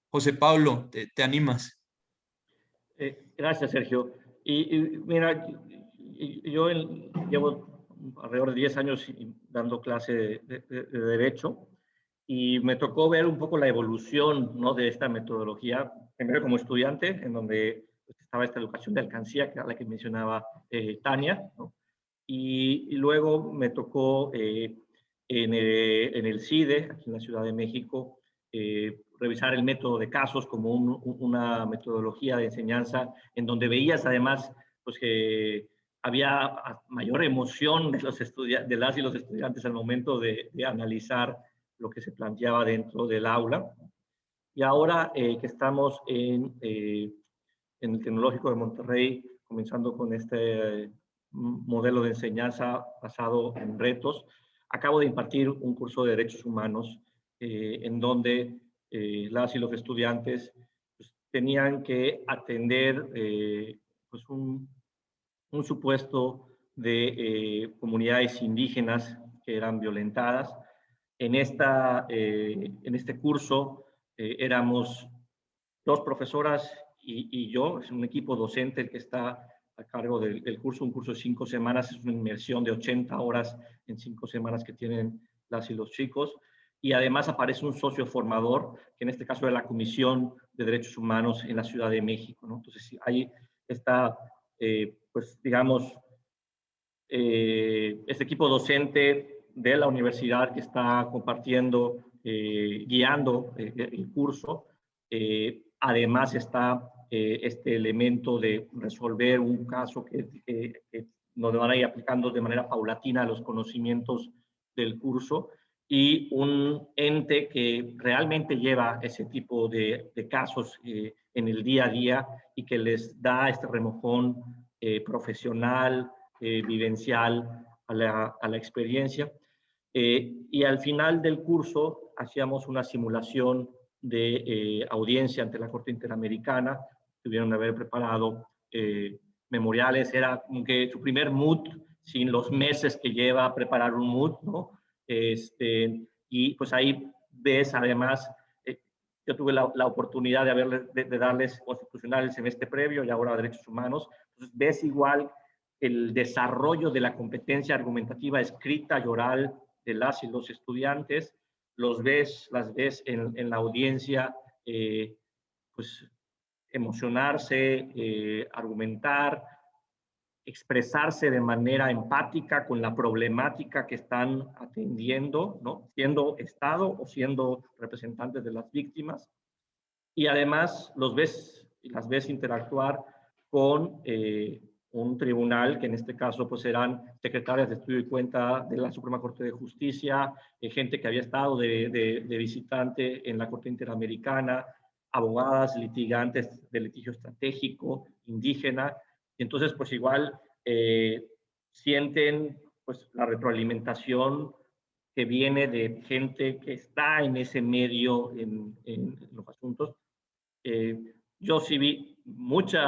José Pablo, ¿te animas? Gracias, Sergio. Mira, yo llevo alrededor de 10 años dando clase de Derecho y me tocó ver un poco la evolución, ¿no?, de esta metodología, primero como estudiante, en donde estaba esta educación de alcancía, que era la que mencionaba Tania, ¿no? Y luego me tocó en el CIDE, aquí en la Ciudad de México, revisar el método de casos como una metodología de enseñanza en donde veías además pues, que había mayor emoción de, de las y los estudiantes al momento de analizar lo que se planteaba dentro del aula. Y ahora que estamos en el Tecnológico de Monterrey, comenzando con este modelo de enseñanza basado en retos, acabo de impartir un curso de Derechos Humanos en donde las y los estudiantes pues, tenían que atender pues un supuesto de comunidades indígenas que eran violentadas. En este curso éramos 2 profesoras y yo, es un equipo docente el que está a cargo del curso, un curso de 5 semanas, es una inmersión de 80 horas en 5 semanas que tienen las y los chicos. Y además aparece un socio formador, que en este caso es la Comisión de Derechos Humanos en la Ciudad de México, ¿no? Entonces, ahí está, pues, digamos, este equipo docente de la universidad que está compartiendo, guiando el curso. Además está este elemento de resolver un caso que nos van a ir aplicando de manera paulatina los conocimientos del curso, y un ente que realmente lleva ese tipo de casos en el día a día y que les da este remojón profesional, vivencial a la experiencia. Y al final del curso hacíamos una simulación de audiencia ante la Corte Interamericana. Tuvieron que haber preparado memoriales, era como que su primer MOOC, sin los meses que lleva a preparar un MOOC, ¿no? Y pues ahí ves además, yo tuve la oportunidad de darles constitucional el semestre previo y ahora derechos humanos. Entonces ves igual el desarrollo de la competencia argumentativa escrita y oral de las y los estudiantes, las ves en la audiencia, pues emocionarse, argumentar, expresarse de manera empática con la problemática que están atendiendo, ¿no? Siendo Estado o siendo representantes de las víctimas. Y además las ves interactuar con un tribunal, que en este caso pues eran secretarias de estudio y cuenta de la Suprema Corte de Justicia, gente que había estado de visitante en la Corte Interamericana, abogadas, litigantes de litigio estratégico, indígena. Entonces, pues igual sienten pues la retroalimentación que viene de gente que está en ese medio en los asuntos. Yo sí vi mucho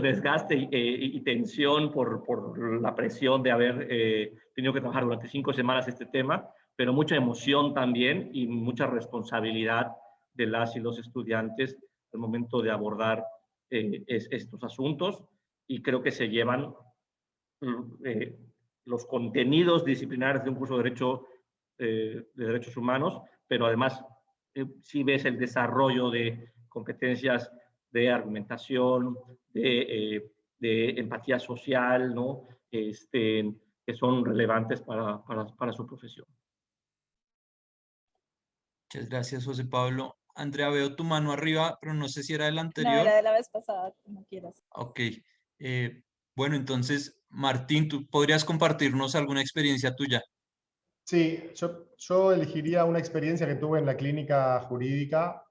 desgaste y tensión por la presión de haber tenido que trabajar durante 5 semanas este tema, pero mucha emoción también y mucha responsabilidad de las y los estudiantes al momento de abordar estos asuntos, y creo que se llevan los contenidos disciplinarios de un curso de derechos humanos, pero además sí ves el desarrollo de competencias de argumentación, de empatía social, ¿no? Que son relevantes para su profesión. Muchas gracias, José Pablo. Andrea, veo tu mano arriba, pero no sé si era del No, anterior. era de la vez pasada, como quieras. Ok. Bueno, entonces, Martín, ¿tú podrías compartirnos alguna experiencia tuya? Sí, yo elegiría una experiencia que tuve en la clínica jurídica,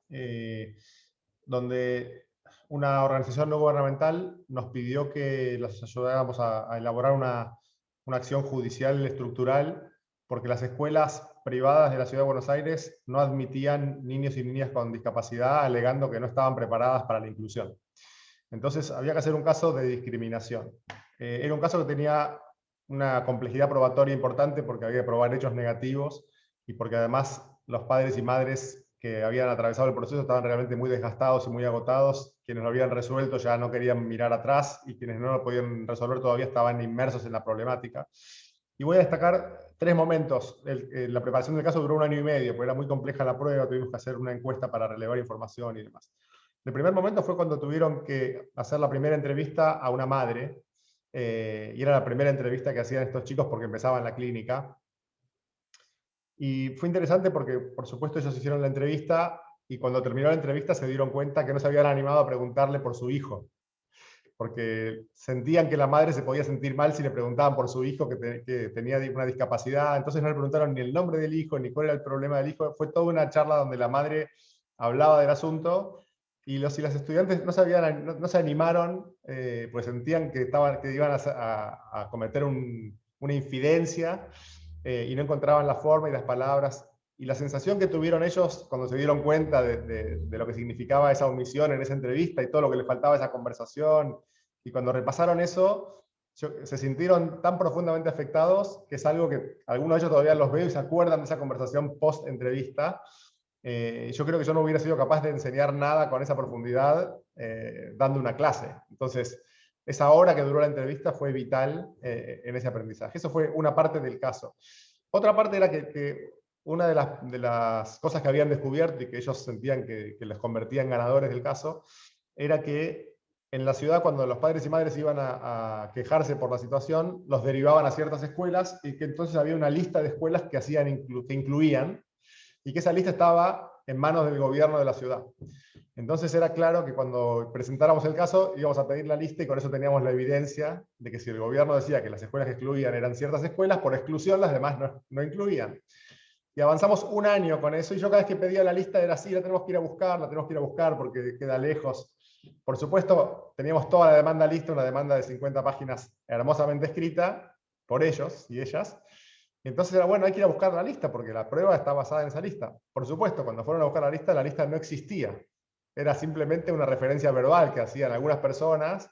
donde una organización no gubernamental nos pidió que los ayudáramos a elaborar una acción judicial estructural, porque las escuelas privadas de la Ciudad de Buenos Aires no admitían niños y niñas con discapacidad, alegando que no estaban preparadas para la inclusión. Entonces había que hacer un caso de discriminación. Era un caso que tenía una complejidad probatoria importante, porque había que probar hechos negativos y porque además los padres y madres que habían atravesado el proceso estaban realmente muy desgastados y muy agotados. Quienes lo habían resuelto ya no querían mirar atrás, y quienes no lo podían resolver todavía estaban inmersos en la problemática. Y voy a destacar 3 momentos. La preparación del caso duró 1 año y medio, porque era muy compleja la prueba, tuvimos que hacer una encuesta para relevar información y demás. El primer momento fue cuando tuvieron que hacer la primera entrevista a una madre, y era la primera entrevista que hacían estos chicos porque empezaban la clínica. Y fue interesante porque, por supuesto, ellos hicieron la entrevista, y cuando terminó la entrevista se dieron cuenta que no se habían animado a preguntarle por su hijo, porque sentían que la madre se podía sentir mal si le preguntaban por su hijo que tenía una discapacidad. Entonces no le preguntaron ni el nombre del hijo, ni cuál era el problema del hijo. Fue toda una charla donde la madre hablaba del asunto, y los y las estudiantes no se animaron, pues sentían que iban a cometer una infidencia, y no encontraban la forma y las palabras. Y la sensación que tuvieron ellos cuando se dieron cuenta de lo que significaba esa omisión en esa entrevista y todo lo que les faltaba a esa conversación, y cuando repasaron eso, se sintieron tan profundamente afectados, que es algo que algunos de ellos todavía los veo y se acuerdan de esa conversación post-entrevista. Yo creo que yo no hubiera sido capaz de enseñar nada con esa profundidad, dando una clase. Entonces, esa hora que duró la entrevista fue vital en ese aprendizaje. Eso fue una parte del caso. Otra parte era que una de las cosas que habían descubierto y que ellos sentían que les convertía en ganadores del caso, era que en la ciudad, cuando los padres y madres iban a quejarse por la situación, los derivaban a ciertas escuelas, y que entonces había una lista de escuelas que incluían, y que esa lista estaba en manos del gobierno de la ciudad. Entonces era claro que cuando presentáramos el caso íbamos a pedir la lista, y con eso teníamos la evidencia de que si el gobierno decía que las escuelas que excluían eran ciertas escuelas, por exclusión las demás no incluían. Y avanzamos un año con eso, y yo cada vez que pedía la lista era así: la tenemos que ir a buscar, la tenemos que ir a buscar porque queda lejos. Por supuesto, teníamos toda la demanda lista, una demanda de 50 páginas hermosamente escrita por ellos y ellas. Y entonces era, bueno, hay que ir a buscar la lista porque la prueba está basada en esa lista. Por supuesto, cuando fueron a buscar la lista no existía. Era simplemente una referencia verbal que hacían algunas personas,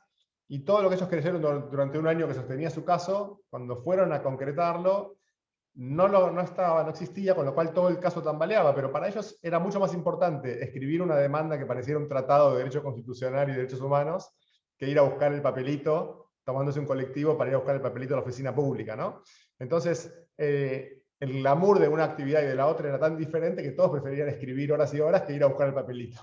y todo lo que ellos creyeron durante un año que sostenía su caso, cuando fueron a concretarlo, no existía, con lo cual todo el caso tambaleaba. Pero para ellos era mucho más importante escribir una demanda que pareciera un tratado de derecho constitucional y derechos humanos, que ir a buscar el papelito, tomándose un colectivo para ir a buscar el papelito a la oficina pública, ¿no? Entonces, el glamour de una actividad y de la otra era tan diferente que todos preferían escribir horas y horas que ir a buscar el papelito.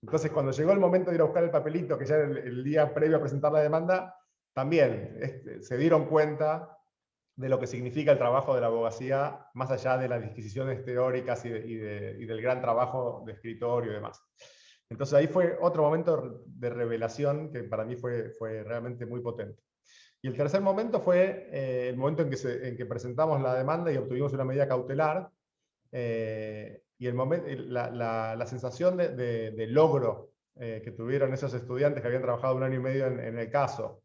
Entonces, cuando llegó el momento de ir a buscar el papelito, que ya era el día previo a presentar la demanda, también se dieron cuenta de lo que significa el trabajo de la abogacía, más allá de las disquisiciones teóricas y del gran trabajo de escritorio y demás. Entonces ahí fue otro momento de revelación que para mí fue realmente muy potente. Y el tercer momento fue el momento en que presentamos la demanda y obtuvimos una medida cautelar, y la sensación de logro que tuvieron esos estudiantes que habían trabajado un año y medio en el caso,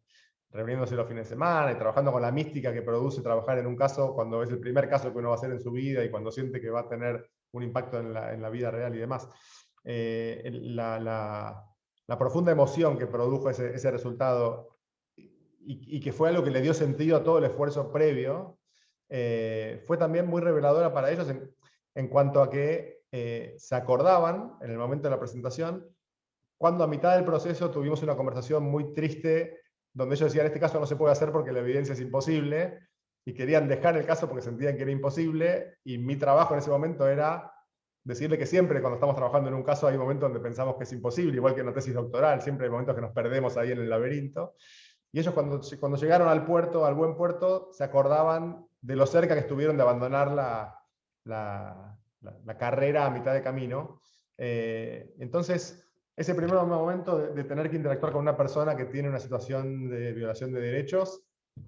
reuniéndose los fines de semana y trabajando con la mística que produce trabajar en un caso cuando es el primer caso que uno va a hacer en su vida y cuando siente que va a tener un impacto en la vida real y demás. La profunda emoción que produjo ese resultado, y que fue algo que le dio sentido a todo el esfuerzo previo, fue también muy reveladora para ellos en cuanto a que se acordaban en el momento de la presentación, cuando a mitad del proceso tuvimos una conversación muy triste donde ellos decían: este caso no se puede hacer porque la evidencia es imposible, y querían dejar el caso porque sentían que era imposible, y mi trabajo en ese momento era decirle que siempre cuando estamos trabajando en un caso hay momentos donde pensamos que es imposible, igual que en la tesis doctoral, siempre hay momentos que nos perdemos ahí en el laberinto. Y ellos cuando llegaron al buen puerto, se acordaban de lo cerca que estuvieron de abandonar la carrera a mitad de camino. Entonces, ese primer momento de tener que interactuar con una persona que tiene una situación de violación de derechos,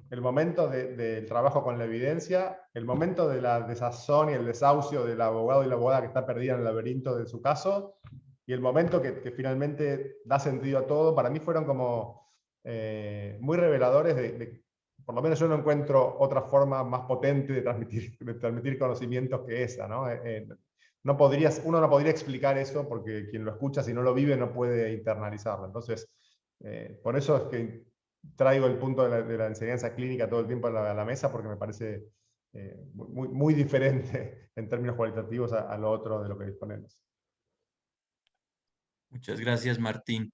el momento del trabajo con la evidencia, el momento de la desazón y el desahucio del abogado y la abogada que está perdida en el laberinto de su caso, y el momento que finalmente da sentido a todo, para mí fueron como muy reveladores por lo menos yo no encuentro otra forma más potente de transmitir conocimientos que esa, ¿no? Uno no podría explicar eso porque quien lo escucha, si no lo vive, no puede internalizarlo. Entonces, por eso es que traigo el punto de la enseñanza clínica todo el tiempo a la mesa, porque me parece muy diferente en términos cualitativos a lo otro de lo que disponemos. Muchas gracias, Martín.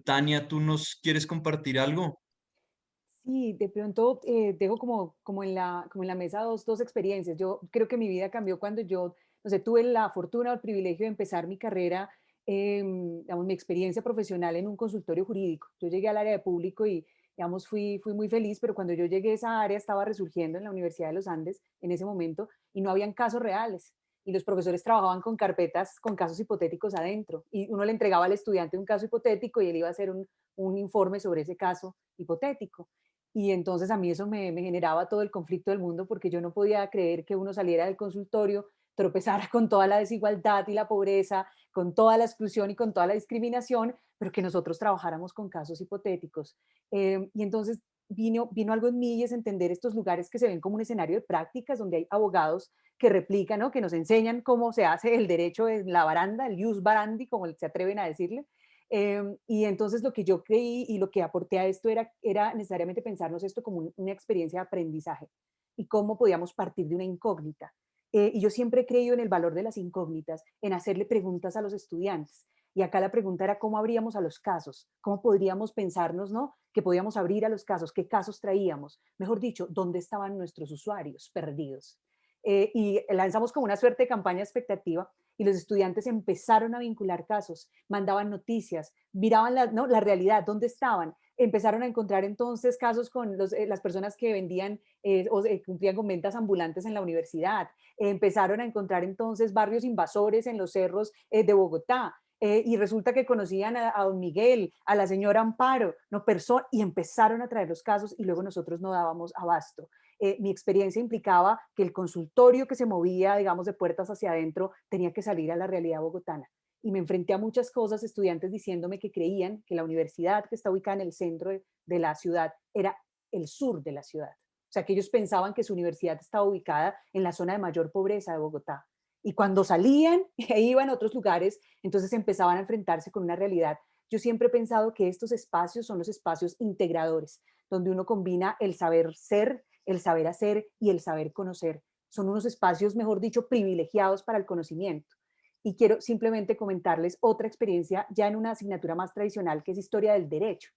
Tania, ¿tú nos quieres compartir algo? Sí, de pronto dejo como en la mesa dos experiencias. Yo creo que mi vida cambió cuando yo, no sé, tuve la fortuna o el privilegio de empezar mi carrera, digamos, mi experiencia profesional en un consultorio jurídico. Yo llegué al área de público y, digamos, fui muy feliz, pero cuando yo llegué a esa área estaba resurgiendo en la Universidad de los Andes en ese momento y no habían casos reales. Y los profesores trabajaban con carpetas con casos hipotéticos adentro. Y uno le entregaba al estudiante un caso hipotético y él iba a hacer un informe sobre ese caso hipotético. Y entonces a mí eso me generaba todo el conflicto del mundo, porque yo no podía creer que uno saliera del consultorio, tropezara con toda la desigualdad y la pobreza, con toda la exclusión y con toda la discriminación, pero que nosotros trabajáramos con casos hipotéticos. Y entonces vino algo en mí, y es entender estos lugares que se ven como un escenario de prácticas, donde hay abogados que replican, ¿no?, que nos enseñan cómo se hace el derecho en la baranda, el ius barandi, como se atreven a decirle. Y entonces lo que yo creí y lo que aporté a esto era necesariamente pensarnos esto como una experiencia de aprendizaje y cómo podíamos partir de una incógnita. Y yo siempre he creído en el valor de las incógnitas, en hacerle preguntas a los estudiantes. Y acá la pregunta era cómo abríamos a los casos, cómo podríamos pensarnos, ¿no?, que podíamos abrir a los casos, qué casos traíamos, mejor dicho, dónde estaban nuestros usuarios perdidos. Y lanzamos como una suerte de campaña expectativa y los estudiantes empezaron a vincular casos, mandaban noticias, miraban ¿no?, la realidad, dónde estaban. Empezaron a encontrar entonces casos con las personas que vendían o cumplían con ventas ambulantes en la universidad. Empezaron a encontrar entonces barrios invasores en los cerros de Bogotá. Y resulta que conocían a don Miguel, a la señora Amparo, no, y empezaron a traer los casos y luego nosotros no dábamos abasto. Mi experiencia implicaba que el consultorio que se movía, digamos, de puertas hacia adentro, tenía que salir a la realidad bogotana. Y me enfrenté a muchas cosas, estudiantes diciéndome que creían que la universidad que está ubicada en el centro de la ciudad era el sur de la ciudad. O sea, que ellos pensaban que su universidad estaba ubicada en la zona de mayor pobreza de Bogotá. Y cuando salían e iban a otros lugares, entonces empezaban a enfrentarse con una realidad. Yo siempre he pensado que estos espacios son los espacios integradores, donde uno combina el saber ser, el saber hacer y el saber conocer. Son unos espacios, mejor dicho, privilegiados para el conocimiento. Y quiero simplemente comentarles otra experiencia ya en una asignatura más tradicional, que es Historia del Derecho.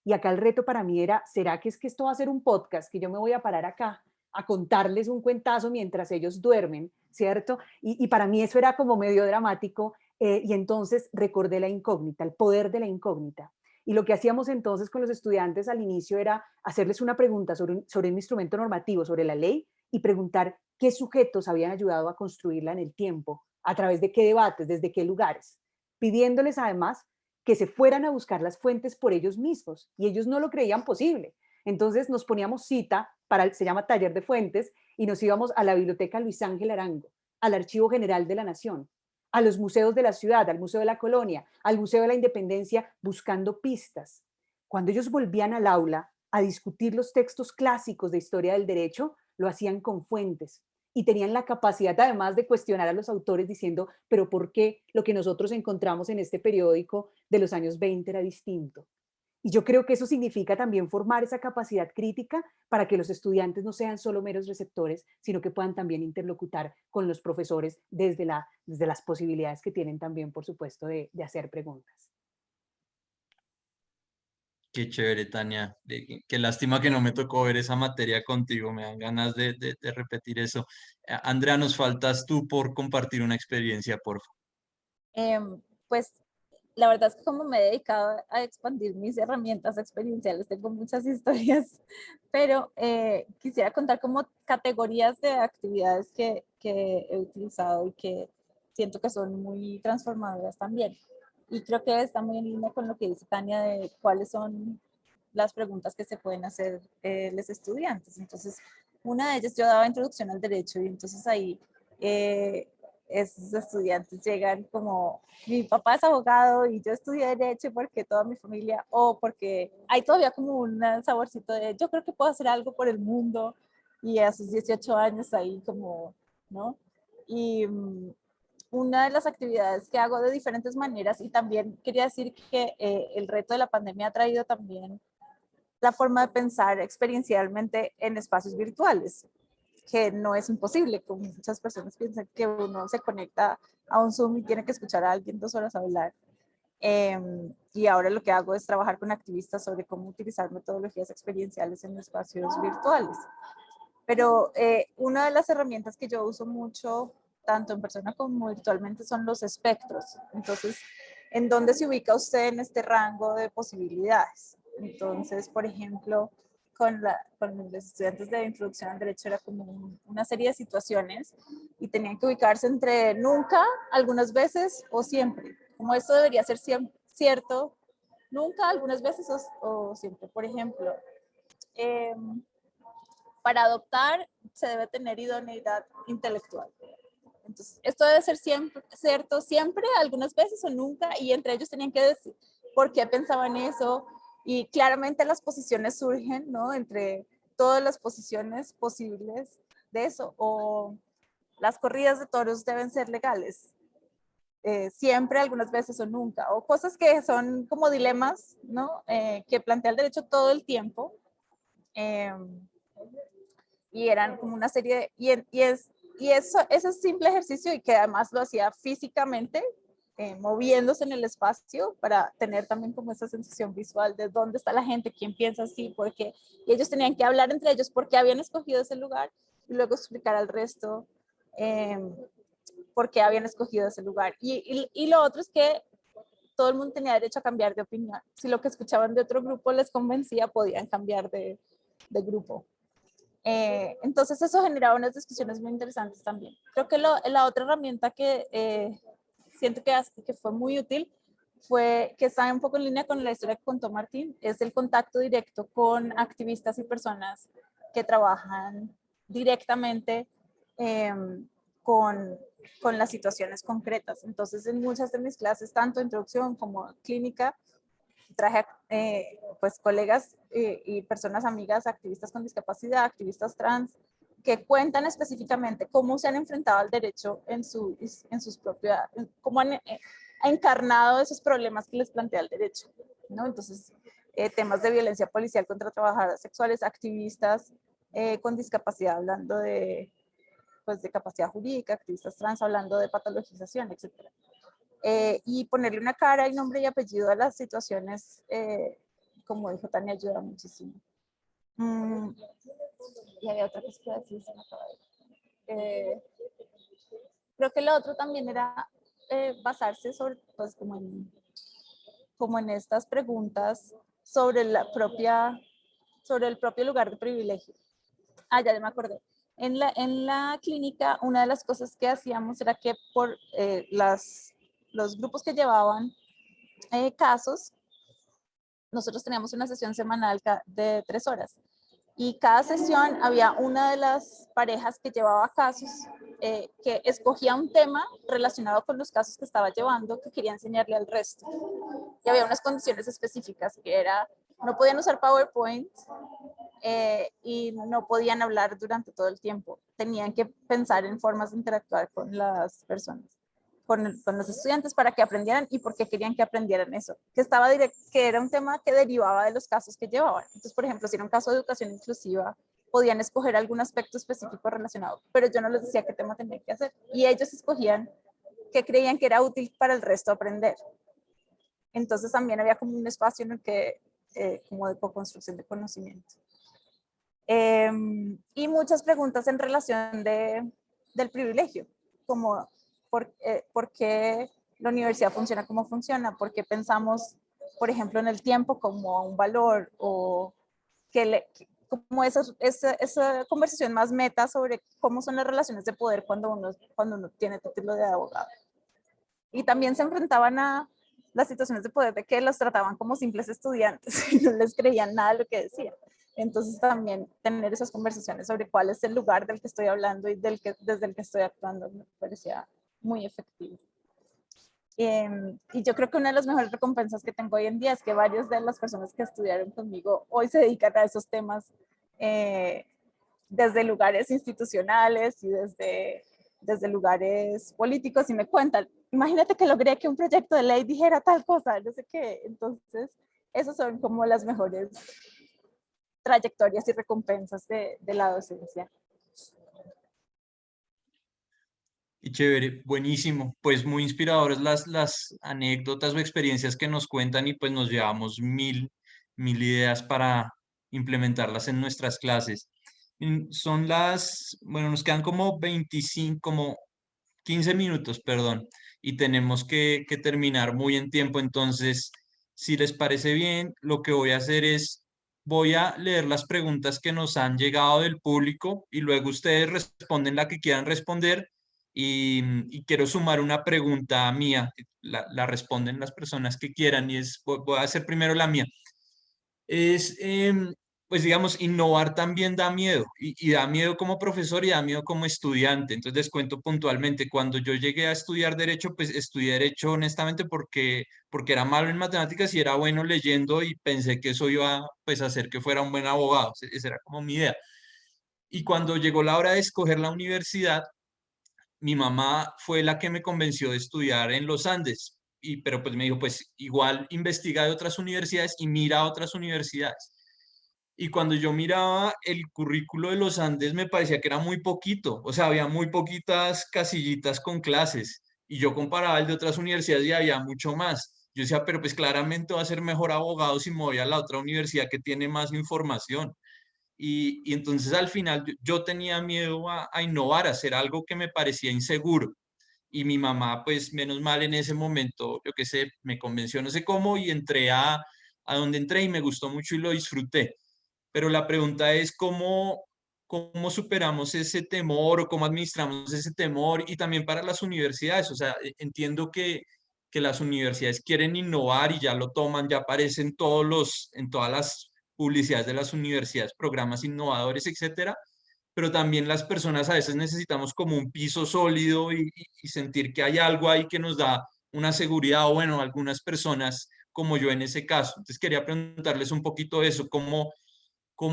Y acá el reto para mí era, ¿será que es que esto va a ser un podcast, que yo me voy a parar acá a contarles un cuentazo mientras ellos duermen, ¿cierto? Y para mí eso era como medio dramático, y entonces recordé la incógnita, el poder de la incógnita. Y lo que hacíamos entonces con los estudiantes al inicio era hacerles una pregunta sobre un instrumento normativo, sobre la ley, y preguntar qué sujetos habían ayudado a construirla en el tiempo, a través de qué debates, desde qué lugares, pidiéndoles además que se fueran a buscar las fuentes por ellos mismos, y ellos no lo creían posible. Entonces nos poníamos cita, se llama taller de fuentes, y nos íbamos a la Biblioteca Luis Ángel Arango, al Archivo General de la Nación, a los museos de la ciudad, al Museo de la Colonia, al Museo de la Independencia, buscando pistas. Cuando ellos volvían al aula a discutir los textos clásicos de historia del derecho, lo hacían con fuentes y tenían la capacidad además de cuestionar a los autores diciendo, pero ¿por qué lo que nosotros encontramos en este periódico de los años 20 era distinto? Y yo creo que eso significa también formar esa capacidad crítica para que los estudiantes no sean solo meros receptores, sino que puedan también interlocutar con los profesores desde las posibilidades que tienen también, por supuesto, de hacer preguntas. Qué chévere, Tania. Qué lástima que no me tocó ver esa materia contigo. Me dan ganas de repetir eso. Andrea, nos faltas tú por compartir una experiencia, por favor. Pues la verdad es que como me he dedicado a expandir mis herramientas experienciales, tengo muchas historias, pero quisiera contar como categorías de actividades que he utilizado y que siento que son muy transformadoras también. Y creo que está muy en línea con lo que dice Tania de cuáles son las preguntas que se pueden hacer los estudiantes. Entonces, una de ellas, yo daba introducción al derecho y entonces ahí esos estudiantes llegan como, mi papá es abogado y yo estudié derecho porque toda mi familia, o porque hay todavía como un saborcito de, yo creo que puedo hacer algo por el mundo, y a sus 18 años ahí como, ¿no? Y una de las actividades que hago de diferentes maneras, y también quería decir que el reto de la pandemia ha traído también la forma de pensar experiencialmente en espacios virtuales, que no es imposible, como muchas personas piensan que uno se conecta a un Zoom y tiene que escuchar a alguien 2 horas hablar. Y ahora lo que hago es trabajar con activistas sobre cómo utilizar metodologías experienciales en espacios virtuales. Pero una de las herramientas que yo uso mucho, tanto en persona como virtualmente, son los espectros. Entonces, ¿en dónde se ubica usted en este rango de posibilidades? Entonces, por ejemplo, con los estudiantes de introducción al derecho era como una serie de situaciones y tenían que ubicarse entre nunca, algunas veces o siempre. Como esto debería ser siempre, cierto, nunca, algunas veces o siempre. Por ejemplo, para adoptar se debe tener idoneidad intelectual. Entonces, esto debe ser siempre, cierto, siempre, algunas veces o nunca, y entre ellos tenían que decir por qué pensaban eso, y claramente las posiciones surgen, ¿no? Entre todas las posiciones posibles de eso, o las corridas de toros deben ser legales, siempre, algunas veces o nunca, o cosas que son como dilemas, ¿no? Que plantea el derecho todo el tiempo, y eran como una serie de, y ese simple ejercicio, y que además lo hacía físicamente, moviéndose en el espacio para tener también como esa sensación visual de dónde está la gente, quién piensa así, por qué. Y ellos tenían que hablar entre ellos por qué habían escogido ese lugar y luego explicar al resto por qué habían escogido ese lugar. Y lo otro es que todo el mundo tenía derecho a cambiar de opinión. Si lo que escuchaban de otro grupo les convencía, podían cambiar de grupo. Entonces eso generaba unas discusiones muy interesantes también. Creo que la otra herramienta que siento que fue muy útil fue, que está un poco en línea con la historia que contó Martín, es el contacto directo con activistas y personas que trabajan directamente con las situaciones concretas. Entonces, en muchas de mis clases, tanto introducción como clínica, traje pues colegas y personas amigas, activistas con discapacidad, activistas trans, que cuentan específicamente cómo se han enfrentado al derecho en sus propias, cómo han encarnado esos problemas que les plantea el derecho, ¿no? Entonces, temas de violencia policial contra trabajadoras sexuales, activistas con discapacidad hablando pues, de capacidad jurídica, activistas trans hablando de patologización, etcétera. Y ponerle una cara y nombre y apellido a las situaciones, como dijo Tania, ayuda muchísimo. Y había otra cosa que decir, se me acaba de creo que lo otro también era basarse sobre, pues, como en estas preguntas sobre sobre el propio lugar de privilegio. Ya me acordé. En la clínica, una de las cosas que hacíamos era que por los grupos que llevaban casos, nosotros teníamos una sesión semanal de 3 horas. Y cada sesión había una de las parejas que llevaba casos, que escogía un tema relacionado con los casos que estaba llevando, que quería enseñarle al resto. Y había unas condiciones específicas, que era, no podían usar PowerPoint y no podían hablar durante todo el tiempo. Tenían que pensar en formas de interactuar con las personas, con los estudiantes, para que aprendieran y porque querían que aprendieran eso, que era un tema que derivaba de los casos que llevaban. Entonces, por ejemplo, si era un caso de educación inclusiva, podían escoger algún aspecto específico relacionado, pero yo no les decía qué tema tenían que hacer, y ellos escogían qué creían que era útil para el resto aprender. Entonces también había como un espacio en el que, como de co-construcción de conocimiento. Y muchas preguntas en relación del privilegio, como ¿por qué la universidad funciona como funciona? ¿Por qué pensamos, por ejemplo, en el tiempo como un valor? O como esa conversación más meta sobre cómo son las relaciones de poder cuando uno tiene título de abogado. Y también se enfrentaban a las situaciones de poder de que los trataban como simples estudiantes y no les creían nada de lo que decían. Entonces también tener esas conversaciones sobre cuál es el lugar del que estoy hablando y desde el que estoy actuando me parecía muy efectivo. Y yo creo que una de las mejores recompensas que tengo hoy en día es que varias de las personas que estudiaron conmigo hoy se dedican a esos temas desde lugares institucionales y desde lugares políticos, y me cuentan, imagínate que logré que un proyecto de ley dijera tal cosa, no sé qué. Entonces, esas son como las mejores trayectorias y recompensas de la docencia. Y chévere, buenísimo. Pues muy inspiradoras las anécdotas o experiencias que nos cuentan, y pues nos llevamos mil ideas para implementarlas en nuestras clases. Son bueno, nos quedan como 25, como 15 minutos, perdón, y tenemos que terminar muy en tiempo. Entonces, si les parece bien, lo que voy a hacer es, voy a leer las preguntas que nos han llegado del público y luego ustedes responden la que quieran responder, y quiero sumar una pregunta mía, que la responden las personas que quieran, y voy a hacer primero la mía. Pues digamos, innovar también da miedo, y da miedo como profesor y da miedo como estudiante. Entonces les cuento puntualmente, cuando yo llegué a estudiar Derecho, pues estudié Derecho honestamente porque era malo en matemáticas y era bueno leyendo, y pensé que eso iba pues a hacer que fuera un buen abogado. Esa era como mi idea. Y cuando llegó la hora de escoger la universidad, mi mamá fue la que me convenció de estudiar en los Andes, pero pues me dijo, pues igual investiga de otras universidades y mira a otras universidades. Y cuando yo miraba el currículo de los Andes, me parecía que era muy poquito, o sea, había muy poquitas casillitas con clases, y yo comparaba el de otras universidades y había mucho más. Yo decía, pero pues claramente va a ser mejor abogado si me voy a la otra universidad que tiene más información. Y entonces al final yo tenía miedo a innovar, a hacer algo que me parecía inseguro. Y mi mamá, pues menos mal en ese momento, yo qué sé, me convenció no sé cómo y entré a donde entré y me gustó mucho y lo disfruté. Pero la pregunta es cómo superamos ese temor o cómo administramos ese temor y también para las universidades. O sea, entiendo que las universidades quieren innovar y ya lo toman, ya aparecen en todas las publicidades de las universidades, programas innovadores, etcétera, pero también las personas a veces necesitamos como un piso sólido y sentir que hay algo ahí que nos da una seguridad, o bueno, algunas personas como yo en ese caso. Entonces quería preguntarles un poquito de eso, cómo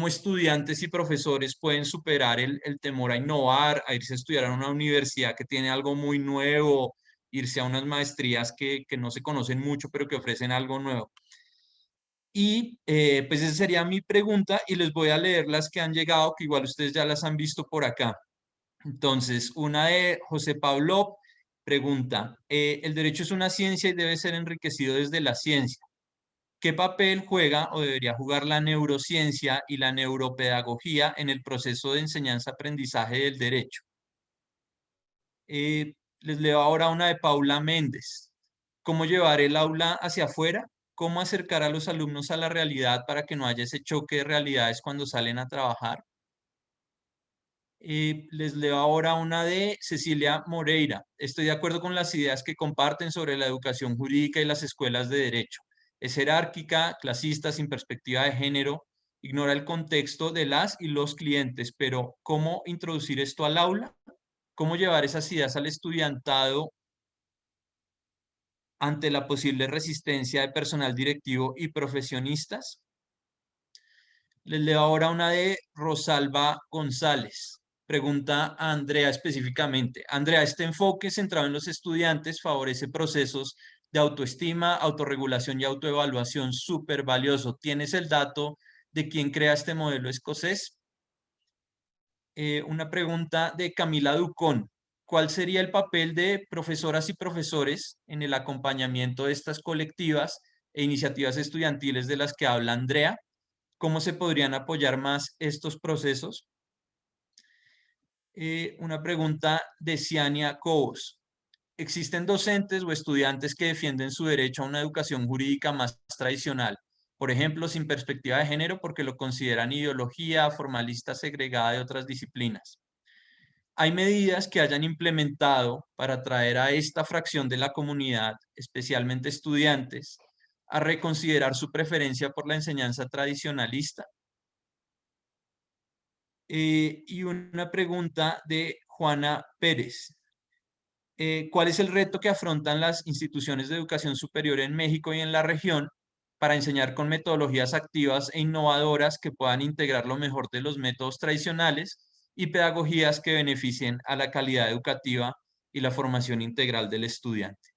estudiantes y profesores pueden superar el temor a innovar, a irse a estudiar a una universidad que tiene algo muy nuevo, irse a unas maestrías que no se conocen mucho, pero que ofrecen algo nuevo. Y pues esa sería mi pregunta y les voy a leer las que han llegado, que igual ustedes ya las han visto por acá. Entonces, una de José Pablo pregunta, ¿el derecho es una ciencia y debe ser enriquecido desde la ciencia? ¿Qué papel juega o debería jugar la neurociencia y la neuropedagogía en el proceso de enseñanza-aprendizaje del derecho? Les leo ahora una de Paula Méndez. ¿Cómo llevar el aula hacia afuera? ¿Cómo acercar a los alumnos a la realidad para que no haya ese choque de realidades cuando salen a trabajar? Les leo ahora una de Cecilia Moreira. Estoy de acuerdo con las ideas que comparten sobre la educación jurídica y las escuelas de derecho. Es jerárquica, clasista, sin perspectiva de género, ignora el contexto de las y los clientes, pero ¿cómo introducir esto al aula? ¿Cómo llevar esas ideas al estudiantado ante la posible resistencia de personal directivo y profesionistas? Les leo ahora una de Rosalba González. Pregunta a Andrea específicamente. Andrea, ¿este enfoque centrado en los estudiantes favorece procesos de autoestima, autorregulación y autoevaluación súper valioso? ¿Tienes el dato de quién crea este modelo escocés? Una pregunta de Camila Ducón. ¿Cuál sería el papel de profesoras y profesores en el acompañamiento de estas colectivas e iniciativas estudiantiles de las que habla Andrea? ¿Cómo se podrían apoyar más estos procesos? Una pregunta de Ciania Cobos. ¿Existen docentes o estudiantes que defienden su derecho a una educación jurídica más tradicional? Por ejemplo, sin perspectiva de género porque lo consideran ideología formalista segregada de otras disciplinas. ¿Hay medidas que hayan implementado para atraer a esta fracción de la comunidad, especialmente estudiantes, a reconsiderar su preferencia por la enseñanza tradicionalista? Y una pregunta de Juana Pérez. ¿Cuál es el reto que afrontan las instituciones de educación superior en México y en la región para enseñar con metodologías activas e innovadoras que puedan integrar lo mejor de los métodos tradicionales y pedagogías que beneficien a la calidad educativa y la formación integral del estudiante?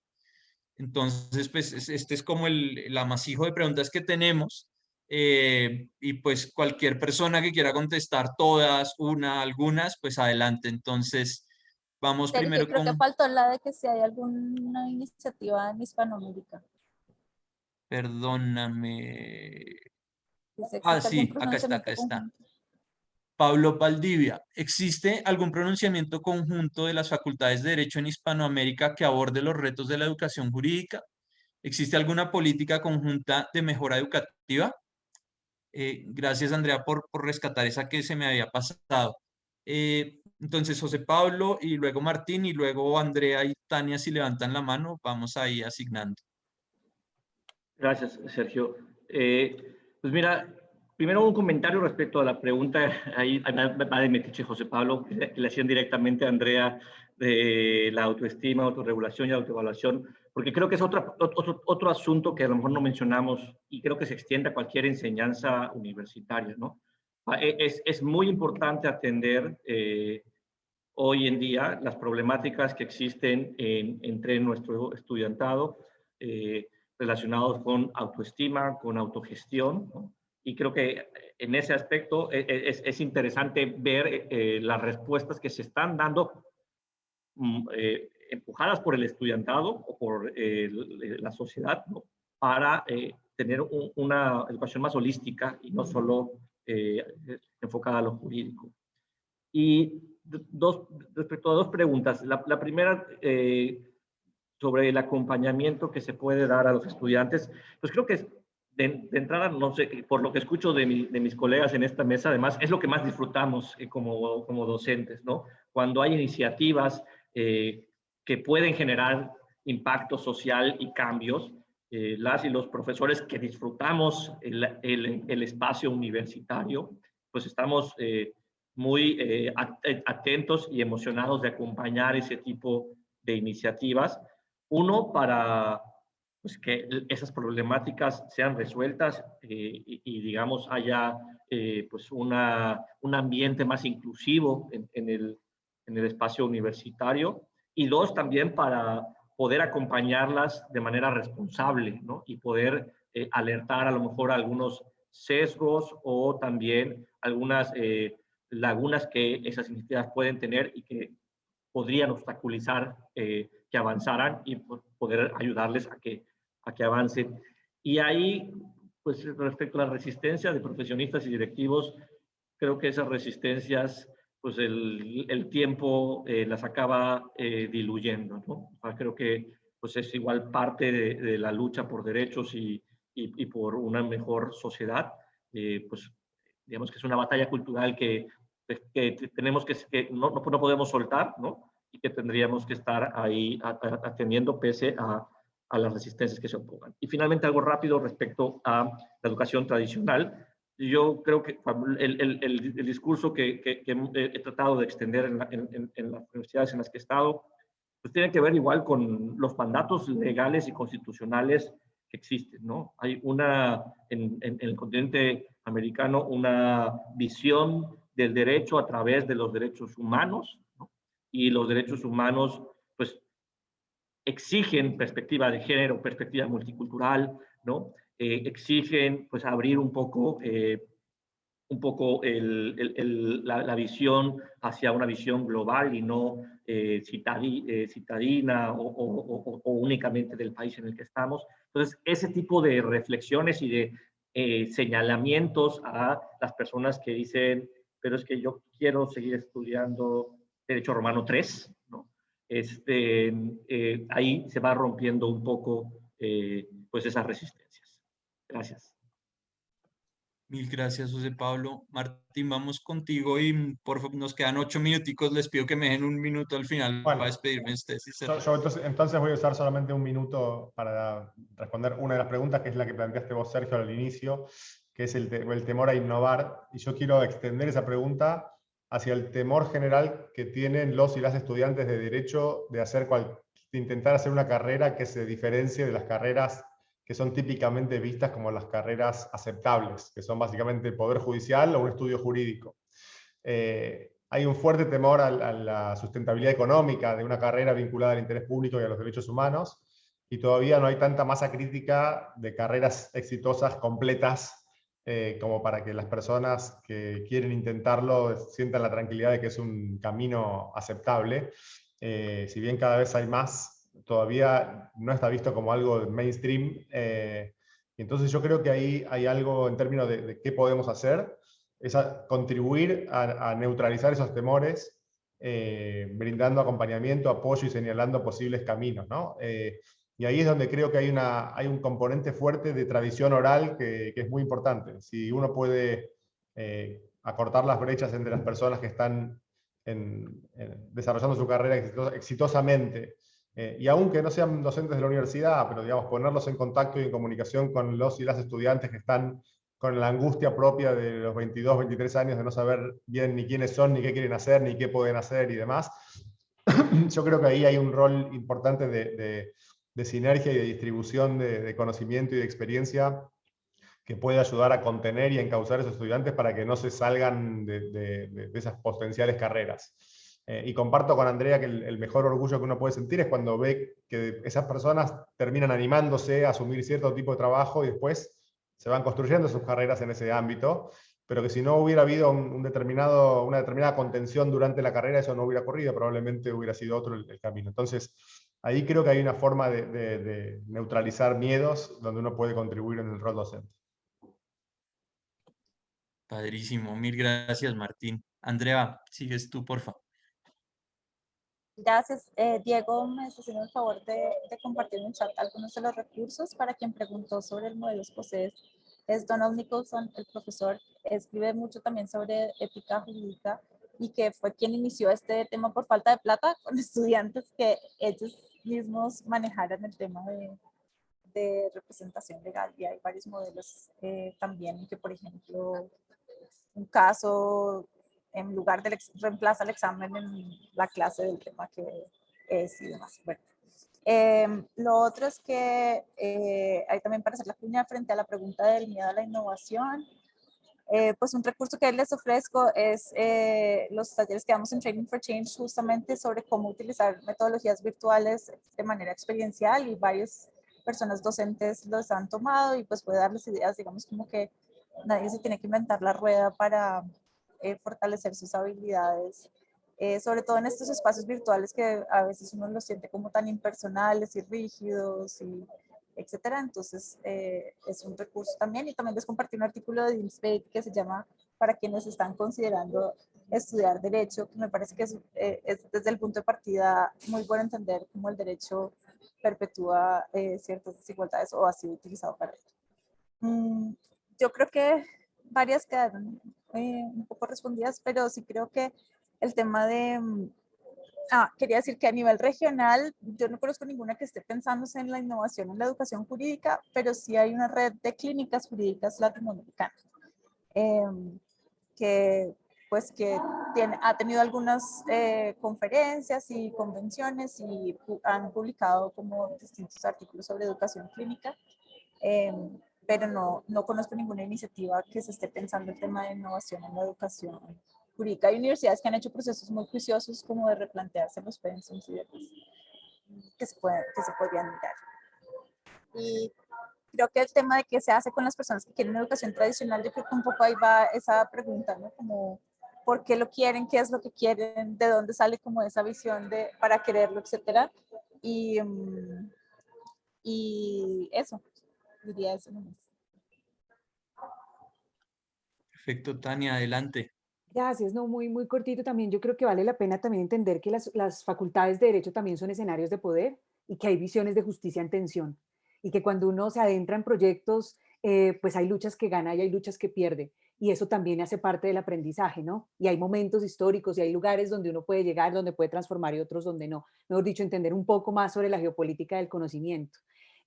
Entonces, pues este es como el amasijo de preguntas que tenemos. Y pues cualquier persona que quiera contestar todas, algunas, pues adelante. Entonces, vamos Sergio, primero creo que con, faltó la de que si hay alguna iniciativa en Hispanoamérica. perdóname. Si Ah, existe algún sí, acá pronunciamiento está. conjunto. Pablo Valdivia, ¿existe algún pronunciamiento conjunto de las facultades de Derecho en Hispanoamérica que aborde los retos de la educación jurídica? ¿Existe alguna política conjunta de mejora educativa? Gracias, Andrea, por rescatar esa que se me había pasado. Entonces, José Pablo y luego Martín y luego Andrea y Tania, si levantan la mano, vamos ahí asignando. Gracias, Sergio. Pues mira, primero un comentario respecto a la pregunta, ahí va de metiche José Pablo, que le hacían directamente a Andrea de la autoestima, autorregulación y autoevaluación, porque creo que es otro asunto que a lo mejor no mencionamos y creo que se extiende a cualquier enseñanza universitaria, ¿no? Es muy importante atender hoy en día las problemáticas que existen entre nuestro estudiantado, relacionados con autoestima, con autogestión, ¿no? Y creo que en ese aspecto es interesante ver las respuestas que se están dando empujadas por el estudiantado o por la sociedad, ¿no? Para tener una educación más holística y no solo enfocada a lo jurídico. Y respecto a dos preguntas. La primera, sobre el acompañamiento que se puede dar a los estudiantes, pues creo que de entrada, no sé, por lo que escucho de mis colegas en esta mesa, además, es lo que más disfrutamos como docentes, ¿no? Cuando hay iniciativas que pueden generar impacto social y cambios, las y los profesores que disfrutamos el espacio universitario, pues estamos muy atentos y emocionados de acompañar ese tipo de iniciativas. Uno, para pues, que esas problemáticas sean resueltas y digamos, haya pues un ambiente más inclusivo en el espacio universitario. Y dos, también para poder acompañarlas de manera responsable, ¿no? Y poder alertar a lo mejor a algunos sesgos o también algunas lagunas que esas iniciativas pueden tener y que podrían obstaculizar que avanzaran y poder ayudarles a que avancen. Y ahí, pues respecto a la resistencia de profesionistas y directivos, creo que esas resistencias, pues el tiempo las acaba diluyendo, ¿no? O sea, creo que pues es igual parte de la lucha por derechos y por una mejor sociedad. Pues digamos que es una batalla cultural que tenemos que no podemos soltar, ¿no? Y que tendríamos que estar ahí atendiendo pese a las resistencias que se opongan. Y finalmente algo rápido respecto a la educación tradicional. Yo creo que el discurso que he tratado de extender en las universidades en las que he estado, pues tiene que ver igual con los mandatos legales y constitucionales que existen, ¿no? Hay en el continente americano una visión del derecho a través de los derechos humanos, ¿no? Y los derechos humanos, pues, exigen perspectiva de género, perspectiva multicultural, ¿no? Exigen, pues, abrir un poco la visión hacia una visión global y no citadina o únicamente del país en el que estamos. Entonces, ese tipo de reflexiones y de señalamientos a las personas que dicen, pero es que yo quiero seguir estudiando Derecho Romano 3, ¿no? Ahí se va rompiendo un poco pues esas resistencias. Gracias. Mil gracias, José Pablo. Martín, vamos contigo y por favor, nos quedan 8 minuticos. Les pido que me dejen un minuto al final para despedirme de ustedes. Entonces voy a usar solamente un minuto para responder una de las preguntas, que es la que planteaste vos, Sergio, al inicio, que es el temor a innovar. Y yo quiero extender esa pregunta hacia el temor general que tienen los y las estudiantes de Derecho de intentar hacer una carrera que se diferencie de las carreras que son típicamente vistas como las carreras aceptables, que son básicamente el Poder Judicial o un estudio jurídico. Hay un fuerte temor a la sustentabilidad económica de una carrera vinculada al interés público y a los derechos humanos, y todavía no hay tanta masa crítica de carreras exitosas, completas, como para que las personas que quieren intentarlo sientan la tranquilidad de que es un camino aceptable. Si bien cada vez hay más, todavía no está visto como algo mainstream. Entonces yo creo que ahí hay algo en términos de qué podemos hacer, es contribuir a neutralizar esos temores, brindando acompañamiento, apoyo y señalando posibles caminos, ¿no? Y ahí es donde creo que hay un componente fuerte de tradición oral que es muy importante. Si uno puede acortar las brechas entre las personas que están desarrollando su carrera exitosamente, y aunque no sean docentes de la universidad, pero digamos, ponerlos en contacto y en comunicación con los y las estudiantes que están con la angustia propia de los 22, 23 años de no saber bien ni quiénes son, ni qué quieren hacer, ni qué pueden hacer y demás. Yo creo que ahí hay un rol importante de sinergia y de distribución de conocimiento y de experiencia que puede ayudar a contener y a encauzar a esos estudiantes para que no se salgan de esas potenciales carreras. Y comparto con Andrea que el mejor orgullo que uno puede sentir es cuando ve que esas personas terminan animándose a asumir cierto tipo de trabajo y después se van construyendo sus carreras en ese ámbito, pero que si no hubiera habido una determinada contención durante la carrera, eso no hubiera ocurrido, probablemente hubiera sido otro el camino. Entonces, ahí creo que hay una forma de neutralizar miedos donde uno puede contribuir en el rol docente. Padrísimo, mil gracias, Martín. Andrea, sigues tú, por favor. Gracias. Diego me está haciendo el favor de compartir en el chat algunos de los recursos para quien preguntó sobre el modelo escocés. Es Donald Nicholson, el profesor, escribe mucho también sobre ética jurídica y que fue quien inició este tema por falta de plata con estudiantes que ellos mismos manejaran el tema de representación legal. Y hay varios modelos también que, por ejemplo, un caso en lugar del reemplaza el examen en la clase del tema que es y demás. Bueno, lo otro es que hay también para hacer la cuña frente a la pregunta del miedo a la innovación. Pues un recurso que les ofrezco es los talleres que damos en Training for Change justamente sobre cómo utilizar metodologías virtuales de manera experiencial y varias personas docentes los han tomado y pues puede darles ideas, digamos como que nadie se tiene que inventar la rueda para fortalecer sus habilidades, sobre todo en estos espacios virtuales que a veces uno los siente como tan impersonales y rígidos y etcétera. Entonces es un recurso también, y también les compartí un artículo de Dean Spade que se llama Para quienes están considerando estudiar derecho, que me parece que es desde el punto de partida muy bueno entender cómo el derecho perpetúa ciertas desigualdades o ha sido utilizado para ello. Yo creo que varias quedaron un poco respondidas, pero sí creo que el tema de... quería decir que a nivel regional, yo no conozco ninguna que esté pensándose en la innovación en la educación jurídica, pero sí hay una red de clínicas jurídicas latinoamericanas que pues que ha tenido algunas conferencias y convenciones y han publicado como distintos artículos sobre educación clínica. Pero no conozco ninguna iniciativa que se esté pensando el tema de innovación en la educación jurídica. Hay universidades que han hecho procesos muy juiciosos como de replantearse los pensums y demás que se podrían mirar. Y creo que el tema de qué se hace con las personas que quieren educación tradicional, yo creo que un poco ahí va esa pregunta, ¿no? Como, ¿por qué lo quieren? ¿Qué es lo que quieren? ¿De dónde sale como esa visión de para quererlo, etcétera? Y eso, diría eso nomás. Perfecto, Tania, adelante. Gracias, no, muy, muy cortito también. Yo creo que vale la pena también entender que las facultades de derecho también son escenarios de poder y que hay visiones de justicia en tensión y que cuando uno se adentra en proyectos, pues hay luchas que gana y hay luchas que pierde y eso también hace parte del aprendizaje, ¿no? Y hay momentos históricos y hay lugares donde uno puede llegar, donde puede transformar y otros donde no. Mejor dicho, entender un poco más sobre la geopolítica del conocimiento.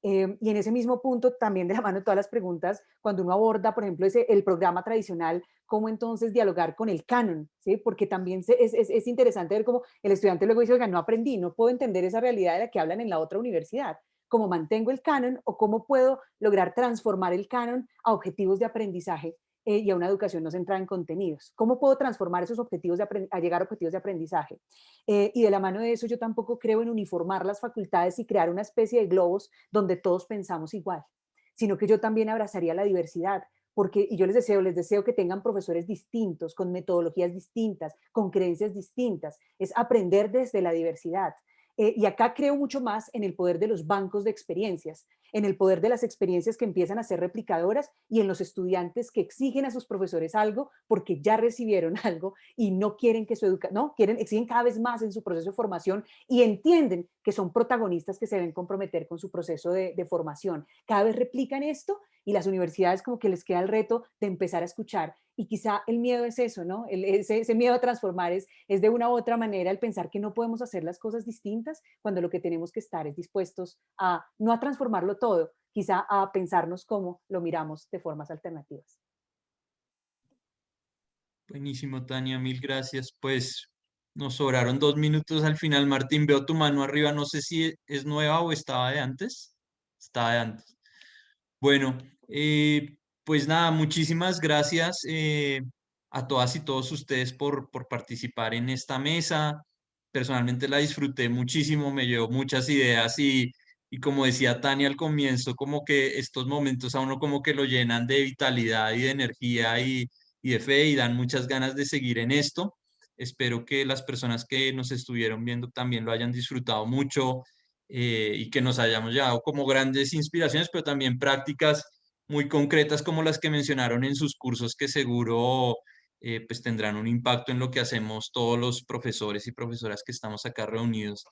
Y en ese mismo punto, también de la mano de todas las preguntas, cuando uno aborda, por ejemplo, el programa tradicional, cómo entonces dialogar con el canon, ¿sí? Porque también es interesante ver cómo el estudiante luego dice, oiga, no aprendí, no puedo entender esa realidad de la que hablan en la otra universidad. ¿Cómo mantengo el canon o cómo puedo lograr transformar el canon a objetivos de aprendizaje y a una educación no centrada en contenidos? ¿Cómo puedo transformar esos objetivos a llegar a objetivos de aprendizaje? Y de la mano de eso yo tampoco creo en uniformar las facultades y crear una especie de globos donde todos pensamos igual, sino que yo también abrazaría la diversidad, porque y yo les deseo que tengan profesores distintos, con metodologías distintas, con creencias distintas, es aprender desde la diversidad. Y acá creo mucho más en el poder de los bancos de experiencias, en el poder de las experiencias que empiezan a ser replicadoras y en los estudiantes que exigen a sus profesores algo porque ya recibieron algo y no quieren que su educación, no, exigen cada vez más en su proceso de formación y entienden que son protagonistas que se deben comprometer con su proceso de formación. Cada vez replican esto y las universidades como que les queda el reto de empezar a escuchar. Y quizá el miedo es eso, ¿no? Ese miedo a transformar es de una u otra manera el pensar que no podemos hacer las cosas distintas cuando lo que tenemos que estar es dispuestos a no a transformarlo todo, quizá a pensarnos cómo lo miramos de formas alternativas. Buenísimo, Tania, mil gracias. Pues nos sobraron 2 minutos al final. Martín, veo tu mano arriba, no sé si es nueva o estaba de antes. Estaba de antes. Bueno, pues nada, muchísimas gracias a todas y todos ustedes por participar en esta mesa. Personalmente la disfruté muchísimo, me llevó muchas ideas y como decía Tania al comienzo, como que estos momentos a uno como que lo llenan de vitalidad y de energía y de fe y dan muchas ganas de seguir en esto. Espero que las personas que nos estuvieron viendo también lo hayan disfrutado mucho y que nos hayamos llevado como grandes inspiraciones, pero también prácticas muy concretas como las que mencionaron en sus cursos que seguro pues tendrán un impacto en lo que hacemos todos los profesores y profesoras que estamos acá reunidos.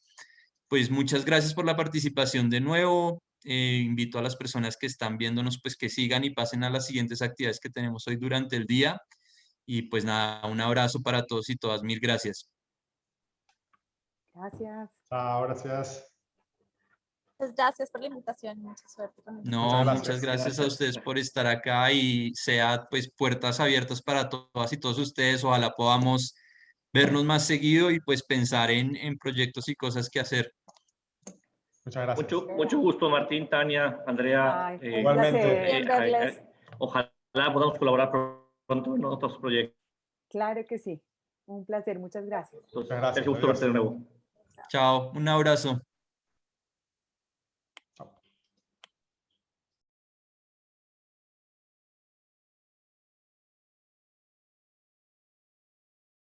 Pues muchas gracias por la participación de nuevo. Invito a las personas que están viéndonos pues que sigan y pasen a las siguientes actividades que tenemos hoy durante el día. Y pues nada, un abrazo para todos y todas. Mil gracias. Gracias. Chao, gracias. Pues gracias por la invitación. Mucha suerte con el No, Muchas muchas gracias. gracias a ustedes por estar acá y sea pues puertas abiertas para todas y todos ustedes. Ojalá podamos vernos más seguido y pues pensar en proyectos y cosas que hacer. Muchas gracias. Mucho gusto, Martín, Tania, Andrea. Ay, un igualmente. placer. Bien verles. Ojalá podamos colaborar pronto en otros proyectos. Claro que sí. Un placer. Muchas gracias. Entonces, Muchas gracias, es gusto adiós. verte de nuevo. Chao, un abrazo.